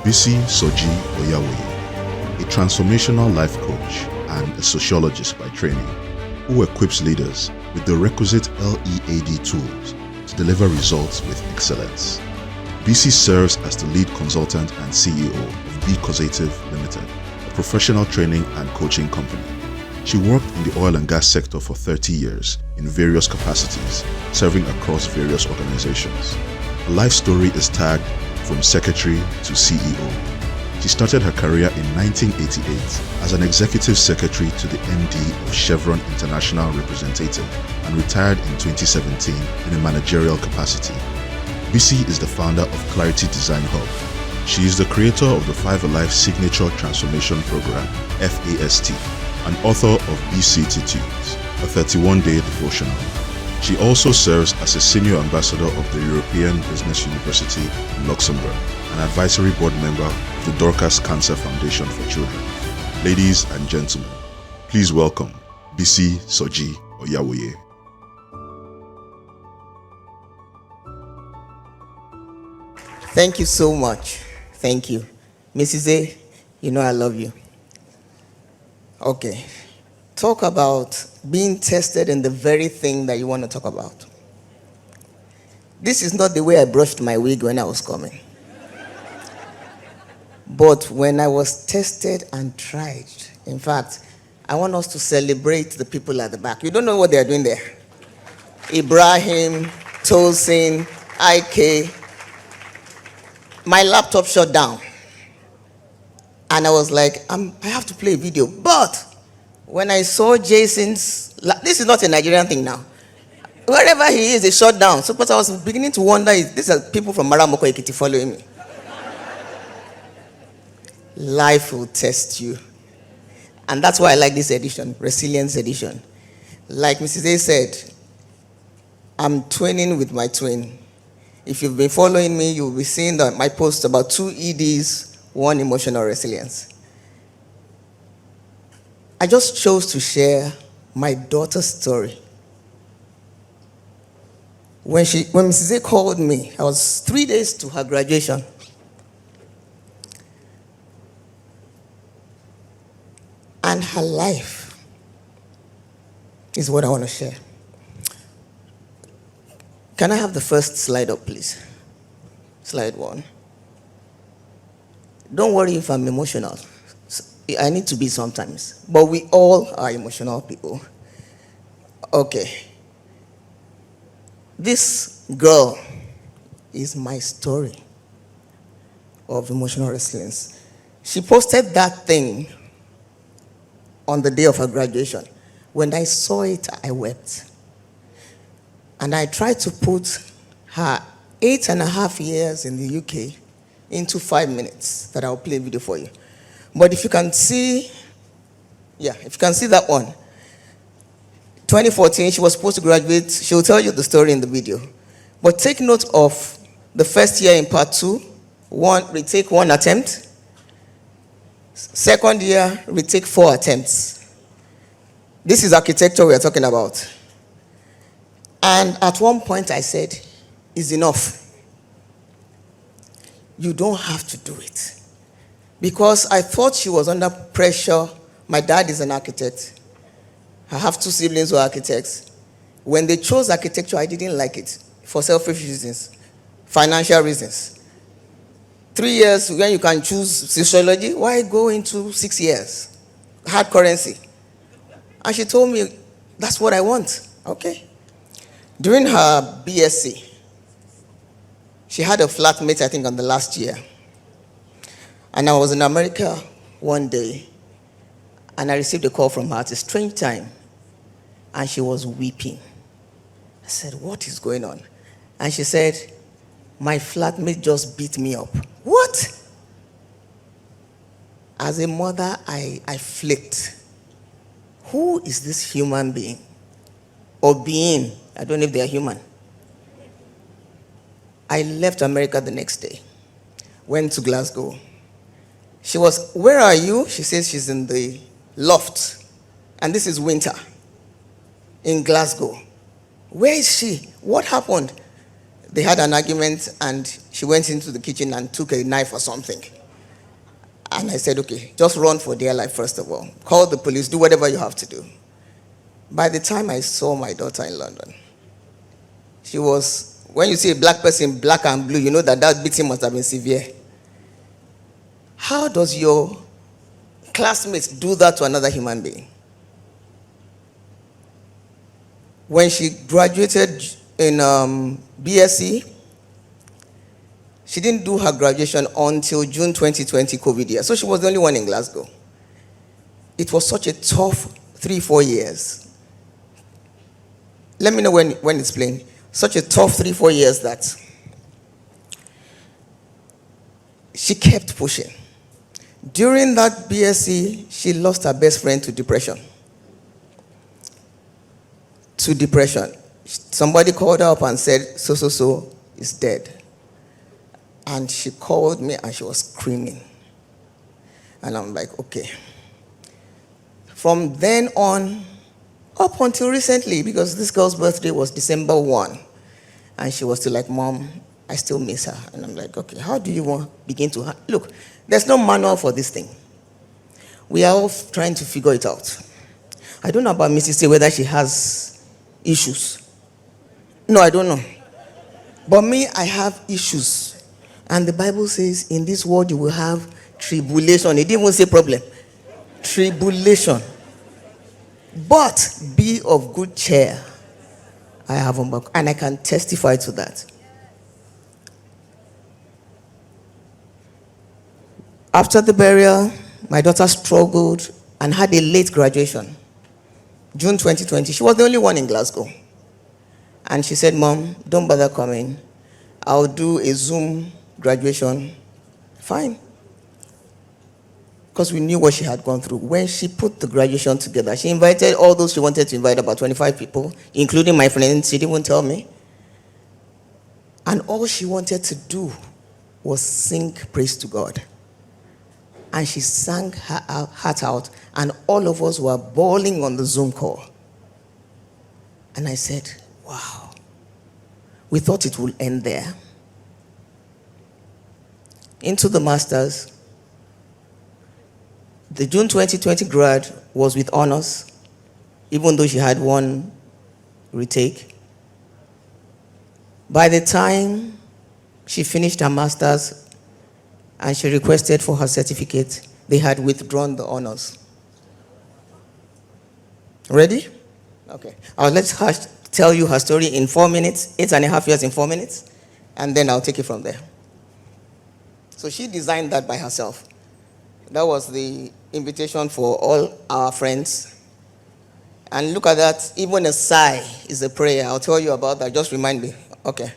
Bisi Soji-Oyawoye, a transformational life coach and a sociologist by training, who equips leaders with the requisite LEAD tools to deliver results with excellence. Bisi serves as the lead consultant and CEO of B Causative Limited, a professional training and coaching company. She worked in the oil and gas sector for 30 years in various capacities, serving across various organizations. Her life story is tagged from secretary to CEO. She started her career in 1988 as an executive secretary to the MD of Chevron International Representative and retired in 2017 in a managerial capacity. Bisi is the founder of Clarity Design Hub. She is the creator of the Five Alive Signature Transformation Program, FAST, and author of BCTitudes, a 31-day devotional. She also serves as a senior ambassador of the European Business University in Luxembourg, an advisory board member of the Dorcas Cancer Foundation for Children. Ladies and gentlemen, please welcome Bisi Soji-Oyawoye. Thank you so much. Thank you. Mrs. A, you know I love you. Okay. Talk about being tested in the very thing that you want to talk about. This is not the way I brushed my wig when I was coming. But when I was tested and tried, in fact, I want us to celebrate the people at the back. You don't know what they are doing there. Ibrahim, Tosin, IK. My laptop shut down. And I was like, I have to play a video. But when I saw Jason's, this is not a Nigerian thing now. Wherever he is, they shut down. So, but I was beginning to wonder, these are people from Maramoko Ekiti following me. Life will test you. And that's why I like this edition, Resilience Edition. Like Mrs. A said, I'm twinning with my twin. If you've been following me, you'll be seeing that my post about 2 EDs, 1 emotional resilience. I just chose to share my daughter's story. When Mrs. A called me, I was 3 days to her graduation. And her life is what I want to share. Can I have the first slide up, please? Slide 1. Don't worry if I'm emotional. I need to be sometimes. But we all are emotional people. Okay. This girl is my story of emotional resilience. She posted that thing on the day of her graduation. When I saw it, I wept. And I tried to put her 8.5 years in the UK into 5 minutes that I'll play a video for you. But if you can see, if you can see that one, 2014, she was supposed to graduate. She'll tell you the story in the video. But take note of the first year in part 2, retake 1 attempt. Second year, retake 4 attempts. This is architecture we are talking about. And at one point I said, it's enough. You don't have to do it. Because I thought she was under pressure. My dad is an architect. I have 2 siblings who are architects. When they chose architecture, I didn't like it for selfish reasons, financial reasons. 3 years, when you can choose sociology, why go into 6 years? Hard currency. And she told me, that's what I want. Okay. During her BSc, she had a flatmate, I think, on the last year. And I was in America one day, and I received a call from her at a strange time, and she was weeping. I said, what is going on? And she said, my flatmate just beat me up. What? As a mother, I flipped. Who is this human being? Or being? I don't know if they are human. I left America the next day, went to Glasgow. She was, where are you? She says she's in the loft. And this is winter in Glasgow. Where is she? What happened? They had an argument and she went into the kitchen and took a knife or something. And I said, okay, just run for dear life first of all. Call the police, do whatever you have to do. By the time I saw my daughter in London, she was, when you see a black person, black and blue, you know that beating must have been severe. How does your classmates do that to another human being? When she graduated in BSc, she didn't do her graduation until June 2020 COVID year. So she was the only one in Glasgow. It was such a tough 3-4 years. Let me know when it's playing. Such a tough 3-4 years that she kept pushing. During that BSc, she lost her best friend to depression. Somebody called her up and said, so is dead. And she called me and she was screaming. And I'm like, okay. From then on, up until recently, because this girl's birthday was December 1, and she was still like, Mom, I still miss her. And I'm like, okay, how do you want to begin to... Look, there's no manual for this thing. We are all trying to figure it out. I don't know about Mrs. A, whether she has issues. No, I don't know. But me, I have issues. And the Bible says, in this world you will have tribulation. It didn't even say problem. Tribulation. But be of good cheer. I have overcome, and I can testify to that. After the burial, my daughter struggled and had a late graduation. June 2020. She was the only one in Glasgow. And she said, Mom, don't bother coming. I'll do a Zoom graduation. Fine. Because we knew what she had gone through. When she put the graduation together, she invited all those she wanted to invite, about 25 people, including my friends. She didn't even tell me. And all she wanted to do was sing praise to God. And she sang her heart out, and all of us were bawling on the Zoom call. And I said, wow. We thought it would end there. Into the masters. The June 2020 grad was with honors, even though she had one retake. By the time she finished her masters and she requested for her certificate, they had withdrawn the honors. Ready? Okay. I'll let her tell you her story in 4 minutes, 8.5 years in 4 minutes, and then I'll take it from there. So she designed that by herself. That was the invitation for all our friends. And look at that, even a sigh is a prayer. I'll tell you about that, just remind me. Okay.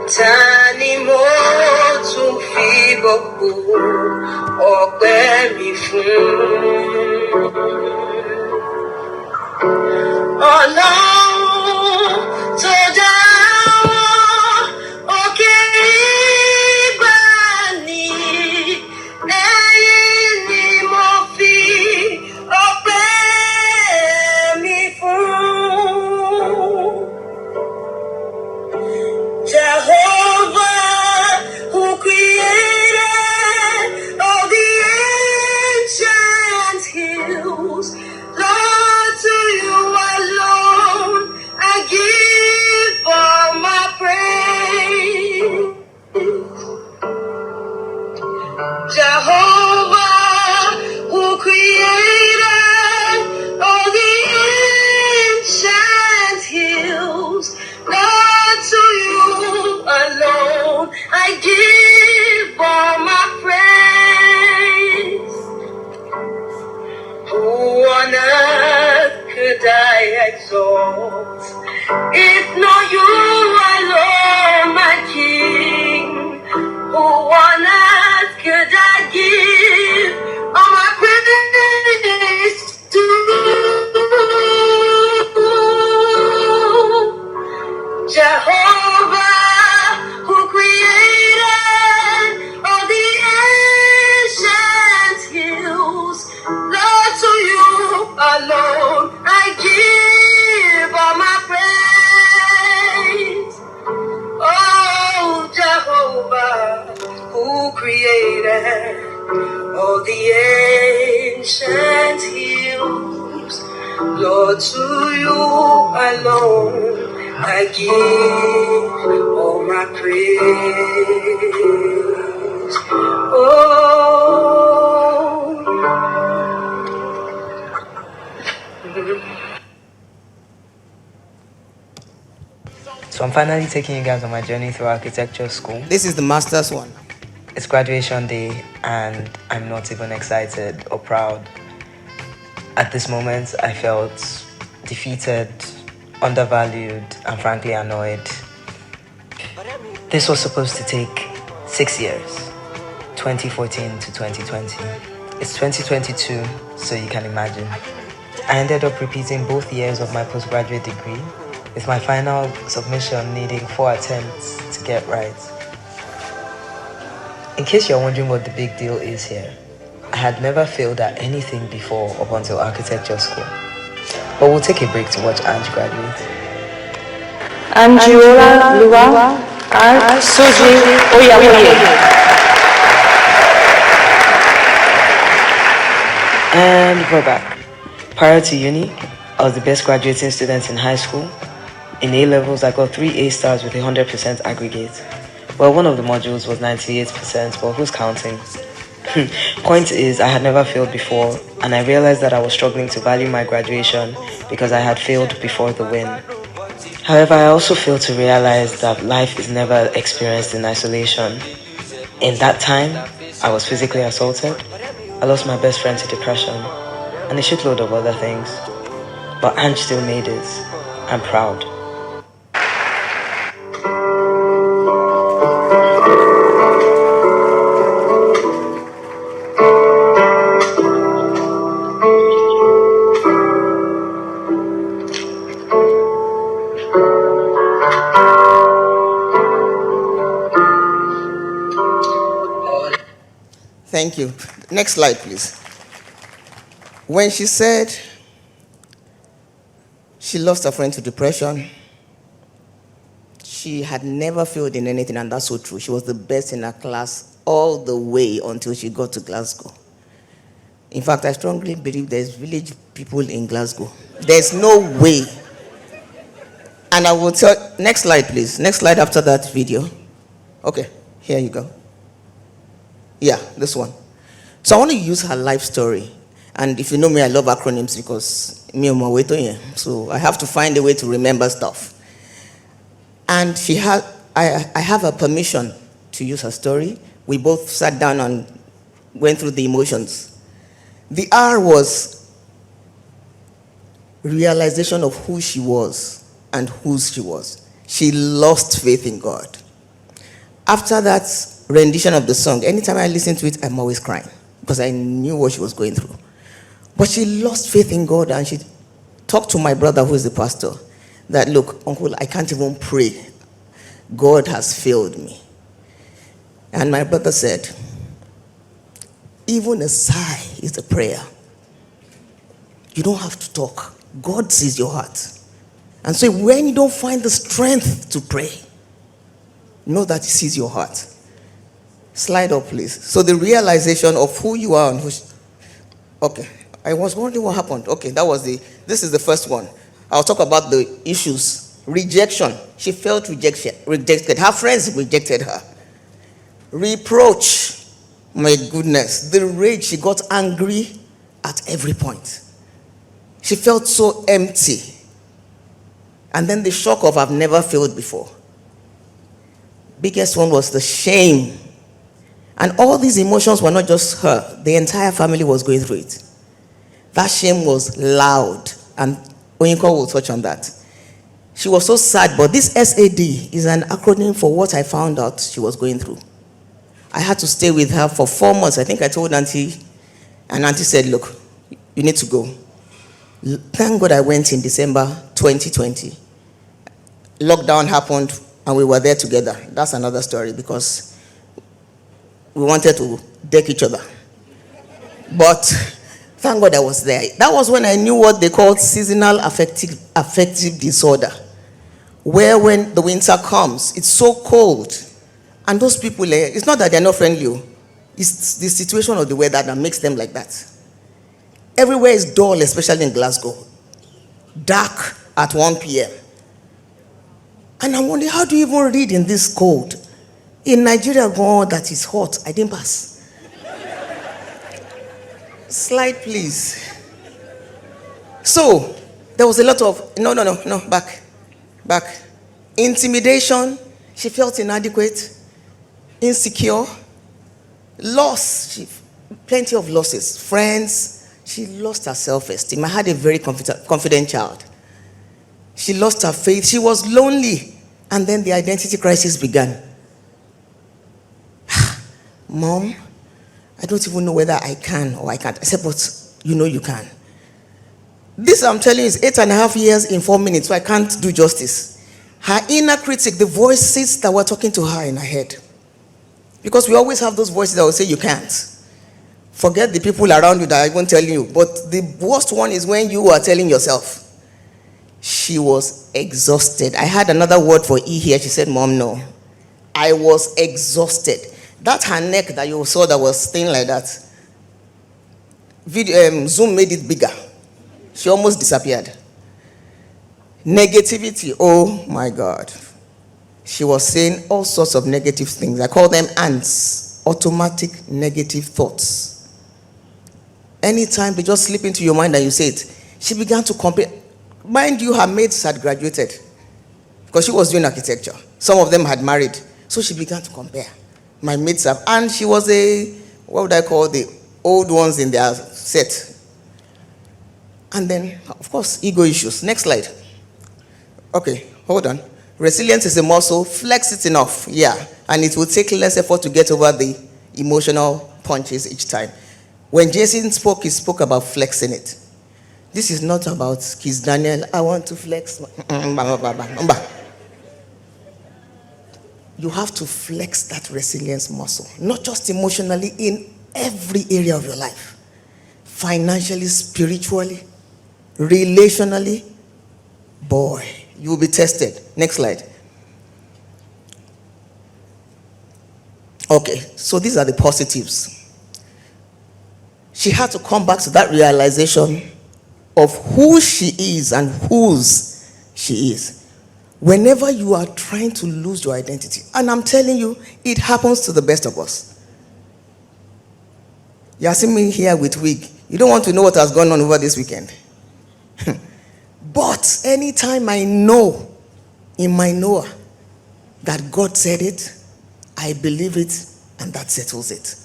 Tani mo tún fi gbogbo ọpẹ́ mi fún. Ọlọ́run tó dá wọn òkè ìgbàanì, ẹ̀yin ni mo fi ọpẹ́ mi fún. Jehovah, who created all the ancient hills, Lord, to you alone If not you alone, my King, who on earth could I give all my praise to? Jehovah, who created all the ancient hills, Lord, to you alone I give all my praise. Oh, Jehovah, who created all the ancient hills, Lord, to you alone I give all my praise. Oh. So I'm finally taking you guys on my journey through architecture school. This is the master's one. It's graduation day and I'm not even excited or proud. At this moment, I felt defeated, undervalued, and frankly annoyed. This was supposed to take 6 years, 2014 to 2020. It's 2022, so you can imagine. I ended up repeating both years of my postgraduate degree, with my final submission needing 4 attempts to get right. In case you're wondering what the big deal is here, I had never failed at anything before up until architecture school. But we'll take a break to watch Anj graduate. Anjolaoluwa Bisi Soji-Oyawoye. And we're back. Prior to uni, I was the best graduating student in high school. In A-levels, I got 3 A stars with 100% aggregate. Well, one of the modules was 98%, but who's counting? Point is, I had never failed before, and I realized that I was struggling to value my graduation because I had failed before the win. However, I also failed to realize that life is never experienced in isolation. In that time, I was physically assaulted, I lost my best friend to depression, and a shitload of other things. But Anj still made it. I'm proud. Thank you. Next slide, please. When she said she lost her friend to depression, she had never failed in anything, and that's so true. She was the best in her class all the way until she got to Glasgow. In fact, I strongly believe there's village people in Glasgow. There's no way. And I will tell, next slide, please. Next slide after that video. Okay, here you go. Yeah, this one. So I want to use her life story. And if you know me, I love acronyms because me and my way to here. So I have to find a way to remember stuff. And she had, I have her permission to use her story. We both sat down and went through the emotions. The R was realization of who she was and whose she was. She lost faith in God. After that rendition of the song, anytime I listen to it, I'm always crying because I knew what she was going through. But she lost faith in God, and she talked to my brother, who is the pastor, that, look, uncle, I can't even pray. God has failed me. And my brother said, even a sigh is a prayer. You don't have to talk. God sees your heart. And so when you don't find the strength to pray, know that he sees your heart. Slide up, please. So the realization of who you are and who... Okay. I was wondering what happened. Okay, this is the first one. I'll talk about the issues. Rejection. She felt rejected. Her friends rejected her. Reproach. My goodness. The rage. She got angry at every point. She felt so empty. And then the shock of I've never failed before. Biggest one was the shame. And all these emotions were not just her. The entire family was going through it. That shame was loud. And Oyinkansola will touch on that. She was so sad, but this SAD is an acronym for what I found out she was going through. I had to stay with her for 4 months. I think I told Auntie, and Auntie said, look, you need to go. Thank God I went in December 2020. Lockdown happened, and we were there together. That's another story, because we wanted to deck each other. But thank God I was there. That was when I knew what they called seasonal affective disorder, where when the winter comes, it's so cold, and those people, it's not that they're not friendly, it's the situation of the weather that makes them like that. Everywhere is dull, especially in Glasgow. Dark at 1 p.m. And I'm wondering, how do you even read in this cold? In Nigeria, that is hot. I didn't pass. Slide, please. So, there was a lot of, no, back. Intimidation. She felt inadequate, insecure, loss. Plenty of losses. Friends. She lost her self-esteem. I had a very confident child. She lost her faith. She was lonely. And then the identity crisis began. Mom, I don't even know whether I can or I can't. I said, but you know you can. This I'm telling you is 8.5 years in 4 minutes, so I can't do justice. Her inner critic, the voices that were talking to her in her head. Because we always have those voices that will say you can't. Forget the people around you that are even telling you. But the worst one is when you are telling yourself. She was exhausted. I had another word for E here. She said, Mom, no. I was exhausted. That her neck that you saw that was thin like that, Zoom made it bigger. She almost disappeared. Negativity, oh my God. She was saying all sorts of negative things. I call them ants, automatic negative thoughts. Anytime they just slip into your mind and you say it, she began to compare. Mind you, her mates had graduated because she was doing architecture. Some of them had married. So she began to compare. My mates have, and she was what would I call the old ones in their set. And then, of course, ego issues. Next slide. Okay, hold on. Resilience is a muscle. Flex it enough, yeah. And it will take less effort to get over the emotional punches each time. When Jason spoke, he spoke about flexing it. This is not about Kiss Daniel, I want to flex. You have to flex that resilience muscle, not just emotionally, in every area of your life. Financially, spiritually, relationally. Boy, you will be tested. Next slide. Okay, so these are the positives. She had to come back to that realization of who she is and whose she is. Whenever you are trying to lose your identity, and I'm telling you, it happens to the best of us. You are seeing me here with wig. You don't want to know what has gone on over this weekend. But anytime I know in my knower that God said it, I believe it, and that settles it.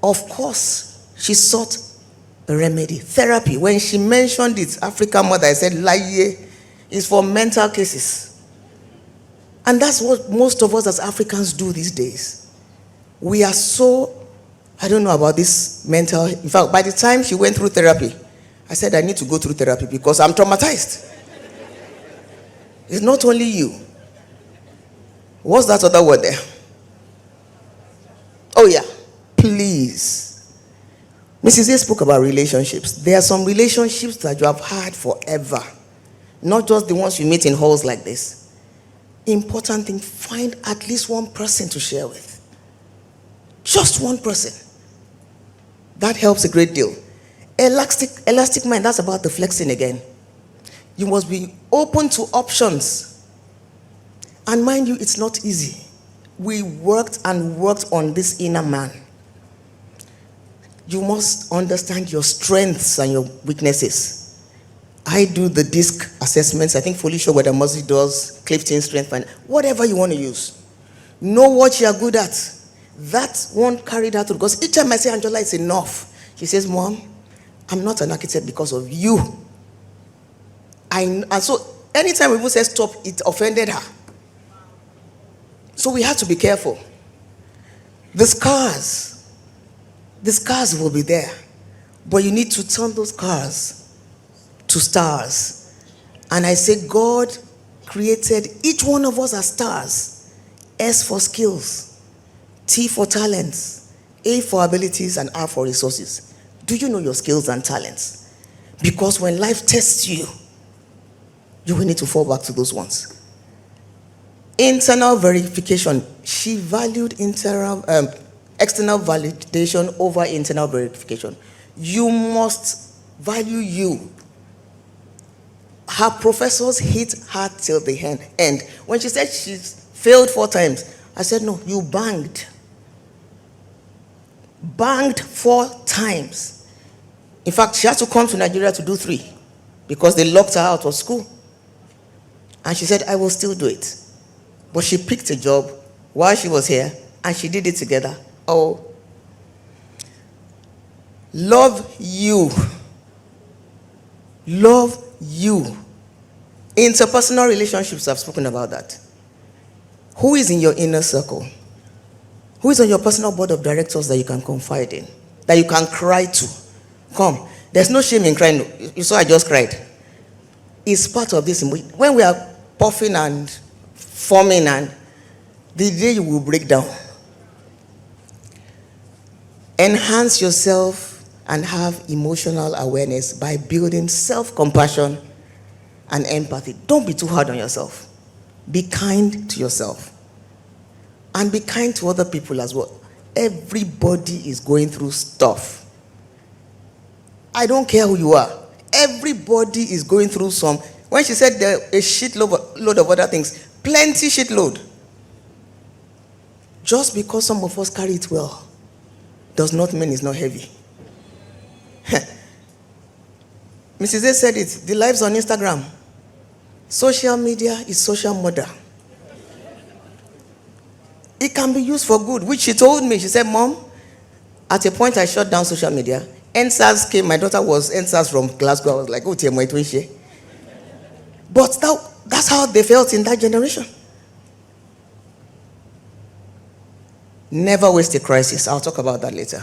Of course, she sought a remedy, therapy. When she mentioned it, African mother, I said, Laye is for mental cases. And that's what most of us as Africans do these days. We are so, I don't know about this mental, in fact, by the time she went through therapy, I said, I need to go through therapy because I'm traumatized. It's not only you. What's that other word there? Oh yeah, please. Mrs. A spoke about relationships. There are some relationships that you have had forever. Not just the ones you meet in halls like this. Important thing, find at least one person to share with. Just one person. That helps a great deal. Elastic mind, that's about the flexing again. You must be open to options. And mind you, it's not easy. We worked and worked on this inner man. You must understand your strengths and your weaknesses. I do the DISC assessments. I think Felicia Wedamozzi does, Clifton Strength Finder. Whatever you want to use. Know what you are good at. That won't carry that through. Because each time I say, Anjola, it's enough. She says, Mom, I'm not an architect because of you. And so anytime we say stop, it offended her. So we have to be careful. The scars will be there. But you need to turn those scars to stars. And I say God created each one of us as stars. S for skills, T for talents, A for abilities, and R for resources. Do you know your skills and talents? Because when life tests you, you will need to fall back to those ones. Internal verification. She valued external validation over internal verification. You must value you. Her professors hit her till the end. When she said she failed 4 times, I said, no, you banged. Banged 4 times. In fact, she had to come to Nigeria to do 3 because they locked her out of school. And she said, I will still do it. But she picked a job while she was here, and she did it together. Oh. Love you. Love you. Interpersonal relationships, I've spoken about that. Who is in your inner circle? Who is on your personal board of directors that you can confide in? That you can cry to? Come. There's no shame in crying. You saw I just cried. It's part of this. When we are puffing and forming, and the day you will break down. Enhance yourself and have emotional awareness by building self-compassion and empathy. Don't be too hard on yourself. Be kind to yourself. And be kind to other people as well. Everybody is going through stuff. I don't care who you are. Everybody is going through some. When she said there a shitload of other things, plenty shitload. Just because some of us carry it well does not mean it's not heavy. Mrs. A said it, the lives on Instagram. Social media is social murder. It can be used for good, which she told me. She said, Mom, at a point I shut down social media. NSAS came, my daughter was NSAS from Glasgow. I was like, oh, my twin. But that's how they felt in that generation. Never waste a crisis. I'll talk about that later.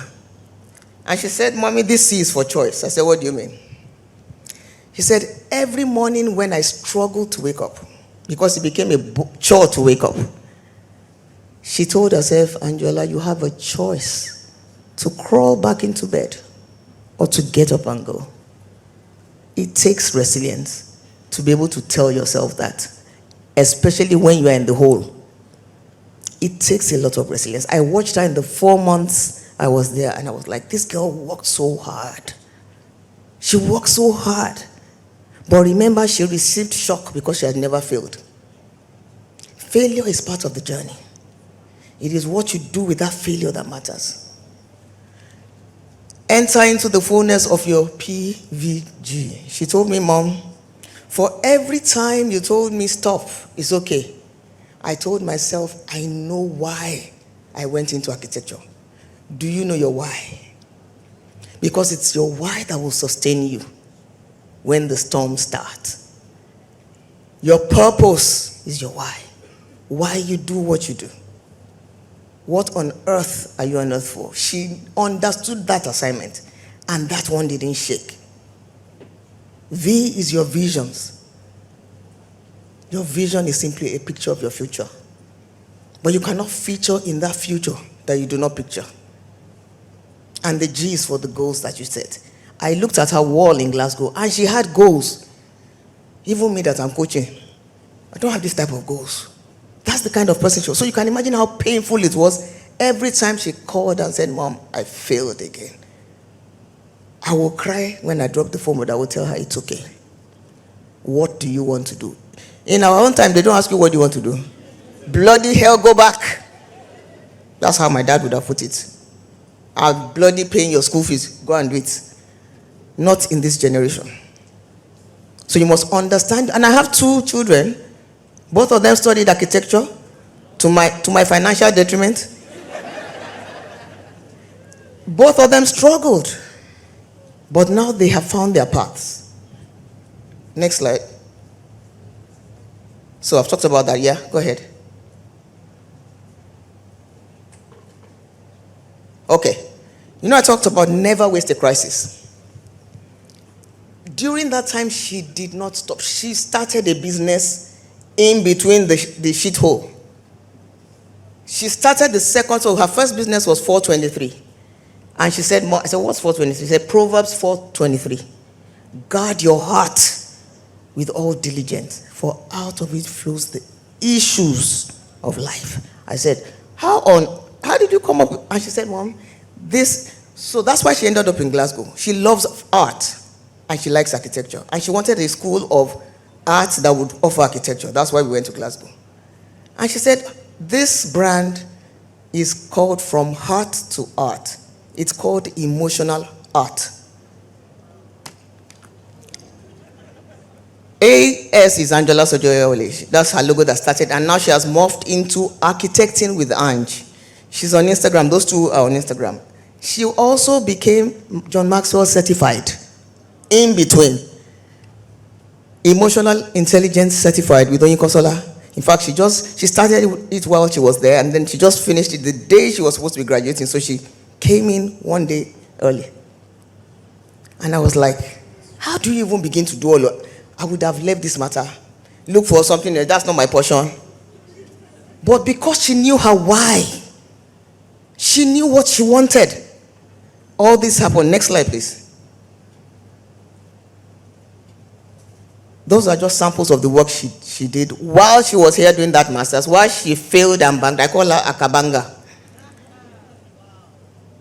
And she said, Mommy, this C is for choice. I said, what do you mean? She said, every morning when I struggle to wake up, because it became a chore to wake up, she told herself, Anjola, you have a choice to crawl back into bed or to get up and go. It takes resilience to be able to tell yourself that, especially when you are in the hole. It takes a lot of resilience. I watched her in the 4 months I was there, and I was like, this girl worked so hard. She worked so hard. But remember, she received shock because she had never failed. Failure is part of the journey. It is what you do with that failure that matters. Enter into the fullness of your PVG. She told me, Mom, for every time you told me stop, it's okay, I told myself, I know why I went into architecture. Do you know your why? Because it's your why that will sustain you when the storm starts. Your purpose is your why. Why you do what you do. What on earth are you on earth for? She understood that assignment, and that one didn't shake. V is your visions. Your vision is simply a picture of your future. But you cannot feature in that future that you do not picture. And the G is for the goals that you set. I looked at her wall in Glasgow, and she had goals. Even me that I'm coaching, I don't have this type of goals. That's the kind of person she was. So you can imagine how painful it was every time she called and said, Mom, I failed again. I will cry when I drop the phone, but I will tell her it's okay. What do you want to do? In our own time, they don't ask you what do you want to do. Bloody hell, go back. That's how my dad would have put it. I'll bloody paying your school fees. Go and do it. Not in this generation. So you must understand. And I have 2 children. Both of them studied architecture to my financial detriment. Both of them struggled. But now they have found their paths. Next slide. So I've talked about that. Yeah, go ahead. Okay. You know, I talked about never waste a crisis. During that time, she did not stop. She started a business in between the shithole. She started the second, so her first business was 423. And she said, I said, what's 423? She said, Proverbs 4:23. Guard your heart with all diligence, for out of it flows the issues of life. I said, how did you come up? And she said, Mom, so that's why she ended up in Glasgow. She loves art and she likes architecture. And she wanted a school of art that would offer architecture. That's why we went to Glasgow. And she said, this brand is called From Heart to Art. It's called emotional art. AS is Anjolaoluwa Soji-Oyawoye. That's her logo that started. And now she has morphed into Architecting with Ange. She's on Instagram. Those two are on Instagram. She also became John Maxwell certified. In between. Emotional intelligence certified with Oyinkansola. In fact, she started it while she was there, and then she just finished it the day she was supposed to be graduating. So she came in one day early. And I was like, how do you even begin to do all of? I would have left this matter. Look for something else. That's not my portion. But because she knew her why, she knew what she wanted, all this happened. Next slide, please. Those are just samples of the work she did while she was here doing that master's, while she failed and banged. I call her Akabanga.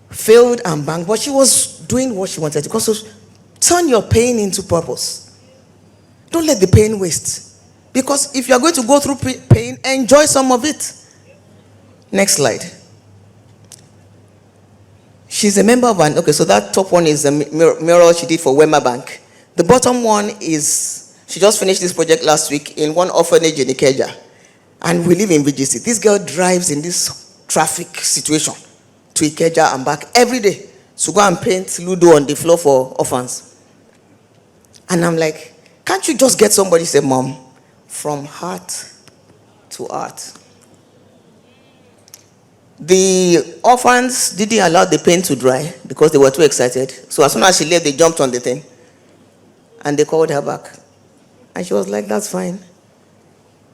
Failed and banged, but she was doing what she wanted. Because turn your pain into purpose. Don't let the pain waste. Because if you're going to go through pain, enjoy some of it. Next slide. She's a member of okay, so that top one is a mural she did for Wema Bank. The bottom one is, she just finished this project last week in one orphanage in Ikeja. And we live in VGC. This girl drives in this traffic situation to Ikeja and back every day to go and paint Ludo on the floor for orphans. And I'm like, can't you just get somebody to say, Mom, from heart to art? The orphans didn't allow the paint to dry because they were too excited. So as soon as she left, they jumped on the thing. And they called her back. And she was like, that's fine.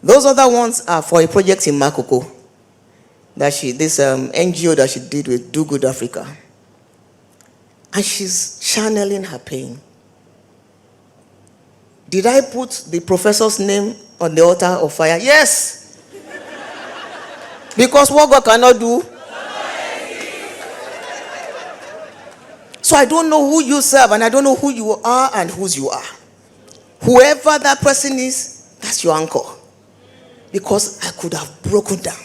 Those other ones are for a project in Makoko. This NGO that she did with Do Good Africa. And she's channeling her pain. Did I put the professor's name on the altar of fire? Yes. Because what God cannot do. So I don't know who you serve, and I don't know who you are and whose you are. Whoever that person is, that's your anchor. Because I could have broken down.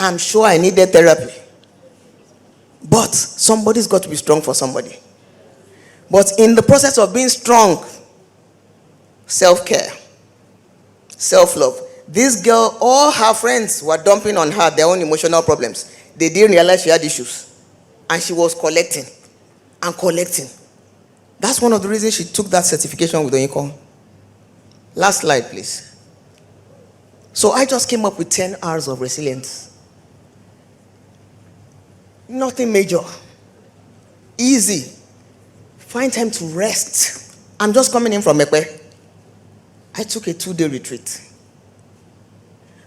I'm sure I needed therapy. But somebody's got to be strong for somebody. But in the process of being strong, self-care, self-love. This girl, all her friends were dumping on her their own emotional problems. They didn't realize she had issues. And she was collecting and collecting. That's one of the reasons she took that certification with Oyinkansola. Last slide, please. So I just came up with 10 hours of resilience. Nothing major. Easy. Find time to rest. I'm just coming in from Ekpe. I took a 2-day retreat.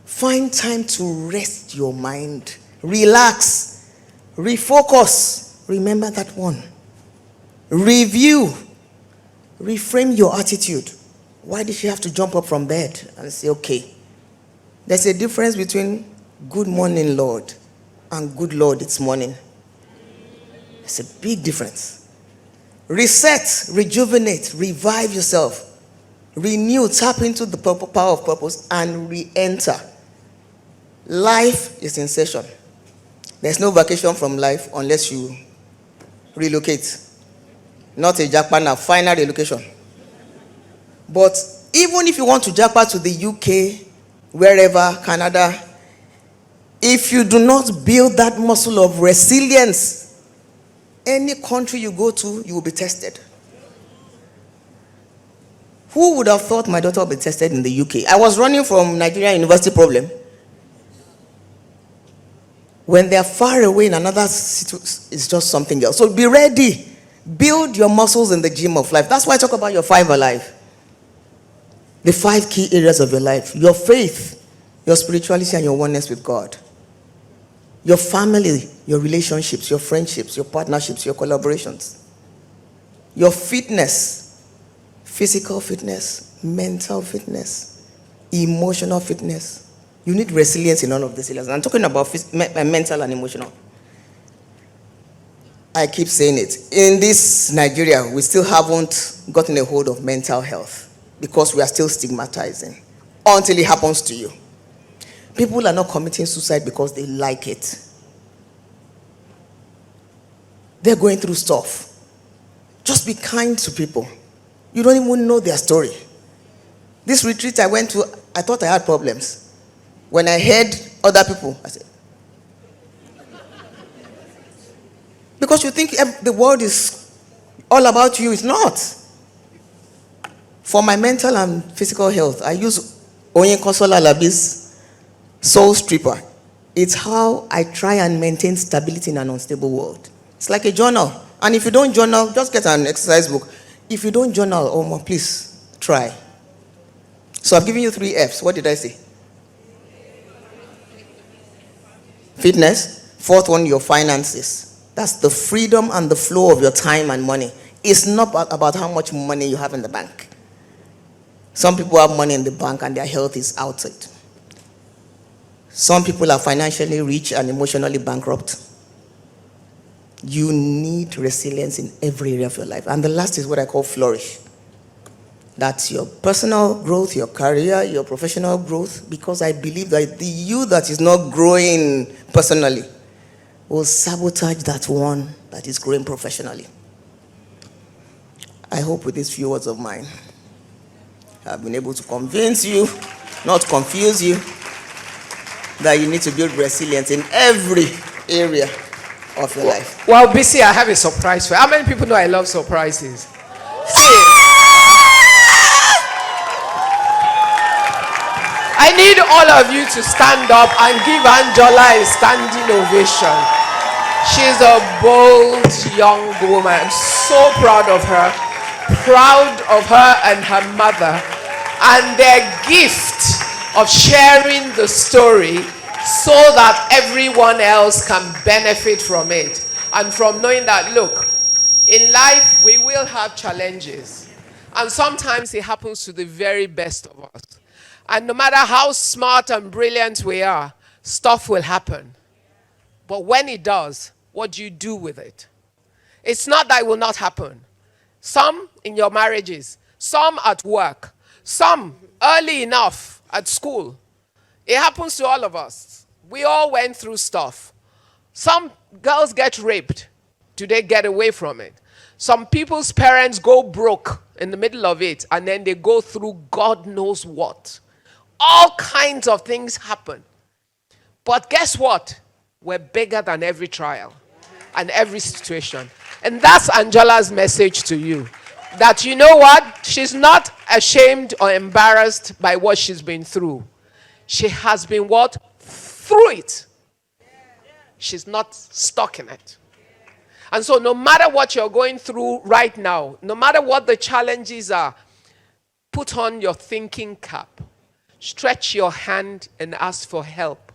Find time to rest your mind. Relax. Refocus. Remember that one. Review. Reframe your attitude. Why did she have to jump up from bed and say, okay, there's a difference between good morning, Lord, and good Lord, it's morning. There's a big difference. Reset, rejuvenate, revive yourself. Renew, tap into the power of purpose and re-enter. Life is in session. There's no vacation from life unless you relocate. Not a jackpot now, final relocation. But even if you want to jackpot to the UK, wherever, Canada, if you do not build that muscle of resilience, any country you go to, you will be tested. Who would have thought my daughter would be tested in the UK? I was running from Nigerian university problem. When they're far away in another city, it's just something else. So be ready. Build your muscles in the gym of life. That's why I talk about your 5 alive. The 5 key areas of your life. Your faith, your spirituality, and your oneness with God. Your family, your relationships, your friendships, your partnerships, your collaborations. Your fitness, physical fitness, mental fitness, emotional fitness. You need resilience in all of these areas. I'm talking about mental and emotional. I keep saying it. In this Nigeria, we still haven't gotten a hold of mental health because we are still stigmatizing until it happens to you. People are not committing suicide because they like it. They're going through stuff. Just be kind to people. You don't even know their story. This retreat I went to, I thought I had problems. When I heard other people, I said, because you think the world is all about you. It's not. For my mental and physical health, I use Oyinkansola Alabi's Soul Stripper. It's how I try and maintain stability in an unstable world. It's like a journal. And if you don't journal, just get an exercise book. If you don't journal, please try. So I've given you 3 F's. What did I say? Fitness. 4th one, your finances. That's the freedom and the flow of your time and money. It's not about how much money you have in the bank. Some people have money in the bank and their health is outside. Some people are financially rich and emotionally bankrupt. You need resilience in every area of your life. And the last is what I call flourish. That's your personal growth, your career, your professional growth, because I believe that the you that is not growing personally will sabotage that one that is growing professionally. I hope with these few words of mine, I've been able to convince you, not confuse you, that you need to build resilience in every area of your life. Well, Bisi, I have a surprise for you. How many people know I love surprises? I need all of you to stand up and give Anjola a standing ovation. She's a bold young woman. I'm so proud of her. Proud of her and her mother. And their gift of sharing the story so that everyone else can benefit from it. And from knowing that, look, in life we will have challenges. And sometimes it happens to the very best of us. And no matter how smart and brilliant we are, stuff will happen. But when it does, what do you do with it? It's not that it will not happen. Some in your marriages, some at work, some early enough at school. It happens to all of us. We all went through stuff. Some girls get raped. Do they get away from it? Some people's parents go broke in the middle of it, and then they go through God knows what. All kinds of things happen. But guess what? We're bigger than every trial and every situation. And that's Anjola's message to you. That you know what? She's not ashamed or embarrassed by what she's been through. She has been what? Through it. She's not stuck in it. And so no matter what you're going through right now, no matter what the challenges are, put on your thinking cap. Stretch your hand and ask for help.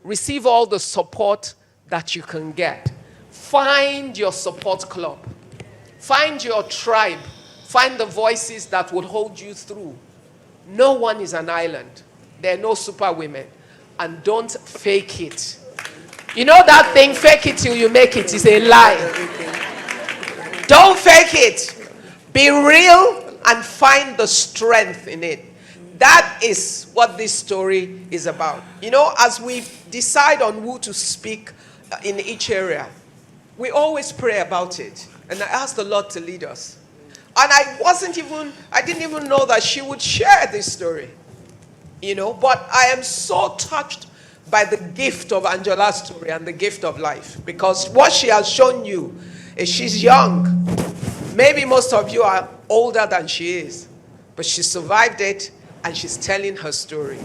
Receive all the support that you can get. Find your support club. Find your tribe. Find the voices that will hold you through. No one is an island. There are no super women. And don't fake it. You know that thing, fake it till you make it, is a lie. Don't fake it. Be real and find the strength in it. That is what this story is about. You know, as we decide on who to speak in each area, we always pray about it. And I ask the Lord to lead us. And I didn't even know that she would share this story. You know, but I am so touched by the gift of Anjola's story and the gift of life. Because what she has shown you is she's young. Maybe most of you are older than she is. but she survived it and she's telling her story.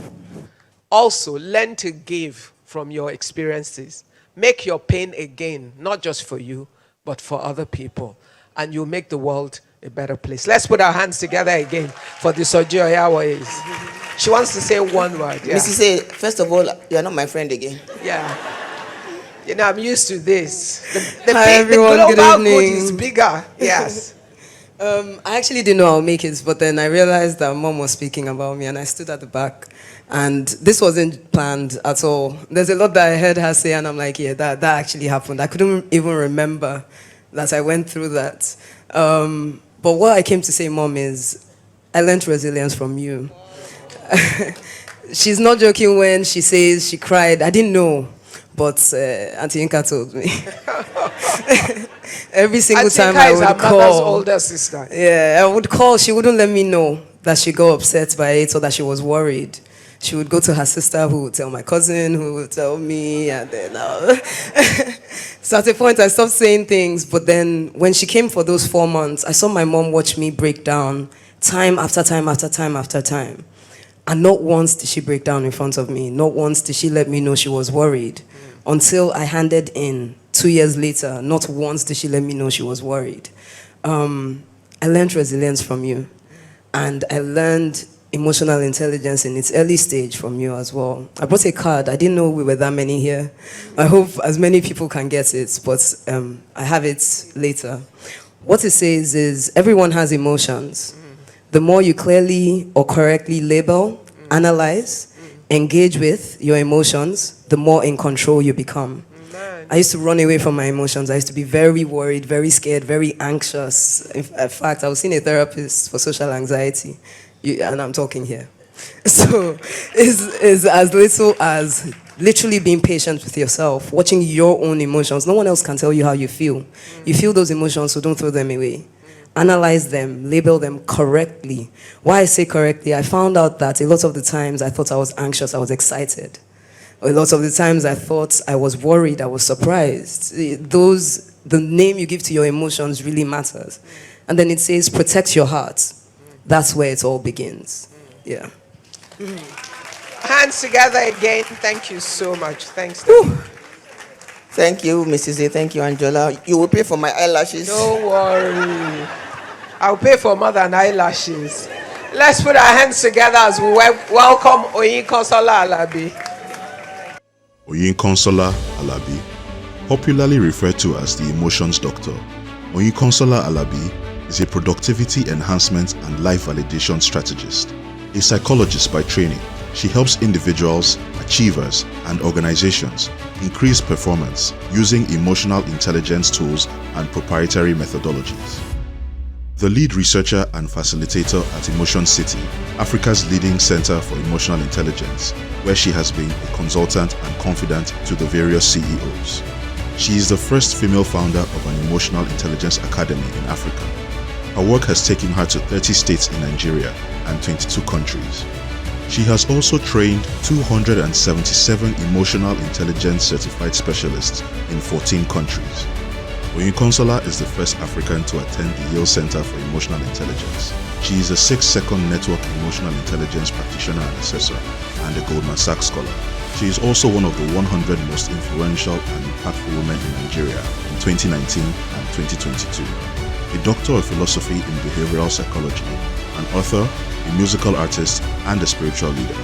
Also, learn to give from your experiences. Make your pain a gain, not just for you, but for other people. And you'll make the world a better place. Let's put our hands together again for the Soji-Oyawoyes. She wants to say one word. Yeah. Mrs. A, first of all, you are not my friend again. Yeah. You know, I'm used to this. Hi, everyone. The Good global evening. good is bigger. Yes. I actually didn't know I'll make it, but then I realized that Mom was speaking about me, and I stood at the back. And this wasn't planned at all. There's a lot that I heard her say, and I'm like, yeah, that actually happened. I couldn't even remember that I went through that. But what I came to say, Mom, is I learned resilience from you. She's not joking when she says she cried. I didn't know, but Auntie Inka told me. Every single time I would call. Mother's older sister. Yeah, I would call. She wouldn't let me know that she got upset by it or that she was worried. She would go to her sister, who would tell my cousin, who would tell me, and then so at a point I stopped saying things. But then when she came for those 4 months, I saw my mom watch me break down time after time after time after time. And not once did she break down in front of me. Not once did she let me know she was worried. Until I handed in 2 years later, not once did she let me know she was worried. I learned resilience from you. And I learned emotional intelligence in its early stage from you as well. I brought a card. I didn't know we were that many here. I hope as many people can get it, but I have it later. What it says is, everyone has emotions. The more you clearly or correctly label, analyze, engage with your emotions, the more in control you become. I used to run away from my emotions. I used to be very worried, very scared, very anxious. In fact, I was seeing a therapist for social anxiety, and I'm talking here. So it's as little as literally being patient with yourself, watching your own emotions. No one else can tell you how you feel. You feel those emotions, so don't throw them away. Analyze them, label them correctly. Why I say correctly, I found out that a lot of the times I thought I was anxious, I was excited. A lot of the times I thought I was worried, I was surprised. The name you give to your emotions really matters. And then it says, protect your heart. That's where it all begins. Yeah. Hands together again. Thank you so much. Thanks. Thank you, Mrs. A. Thank you, Anjola. You will pay for my eyelashes. Don't worry. I'll pay for more than eyelashes. Let's put our hands together as we welcome Oyinkansola Alabi. Oyinkansola Alabi, popularly referred to as the Emotions Doctor. Oyinkansola Alabi is a productivity enhancement and life validation strategist. A psychologist by training, she helps individuals, achievers, and organizations increase performance using emotional intelligence tools and proprietary methodologies. The lead researcher and facilitator at Emotion City, Africa's leading center for emotional intelligence, where she has been a consultant and confidant to the various CEOs. She is the first female founder of an emotional intelligence academy in Africa. Her work has taken her to 30 states in Nigeria and 22 countries. She has also trained 277 emotional intelligence certified specialists in 14 countries. Oyinkansola is the first African to attend the Yale Center for Emotional Intelligence. She is a 6-second network emotional intelligence practitioner and assessor and a Goldman Sachs scholar. She is also one of the 100 most influential and impactful women in Nigeria in 2019 and 2022. A doctor of philosophy in behavioral psychology, an author, a musical artist, and a spiritual leader.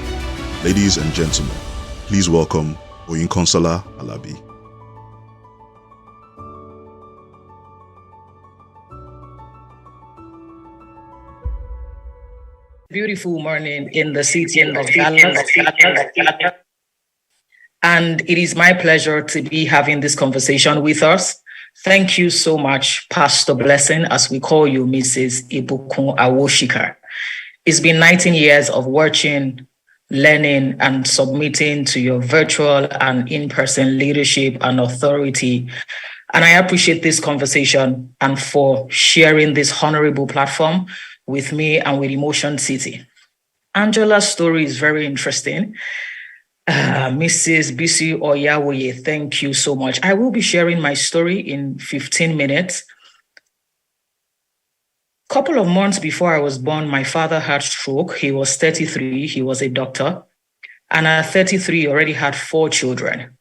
Ladies and gentlemen, please welcome Oyinkansola Alabi. Beautiful morning in the city of Dallas. And it is my pleasure to be having this conversation with us. Thank you so much, Pastor Blessing, as we call you, Mrs. Ibukun Awoshika. It's been 19 years of watching, learning, and submitting to your virtual and in-person leadership and authority. And I appreciate this conversation and for sharing this honorable platform with me and with Emotion City. Anjola's story is very interesting. Mrs. Bisi Soji-Oyawoye, thank you so much. I will be sharing my story in 15 minutes. Couple of months before I was born, my father had stroke. He was 33. He was a doctor. And at 33, he already had 4 children.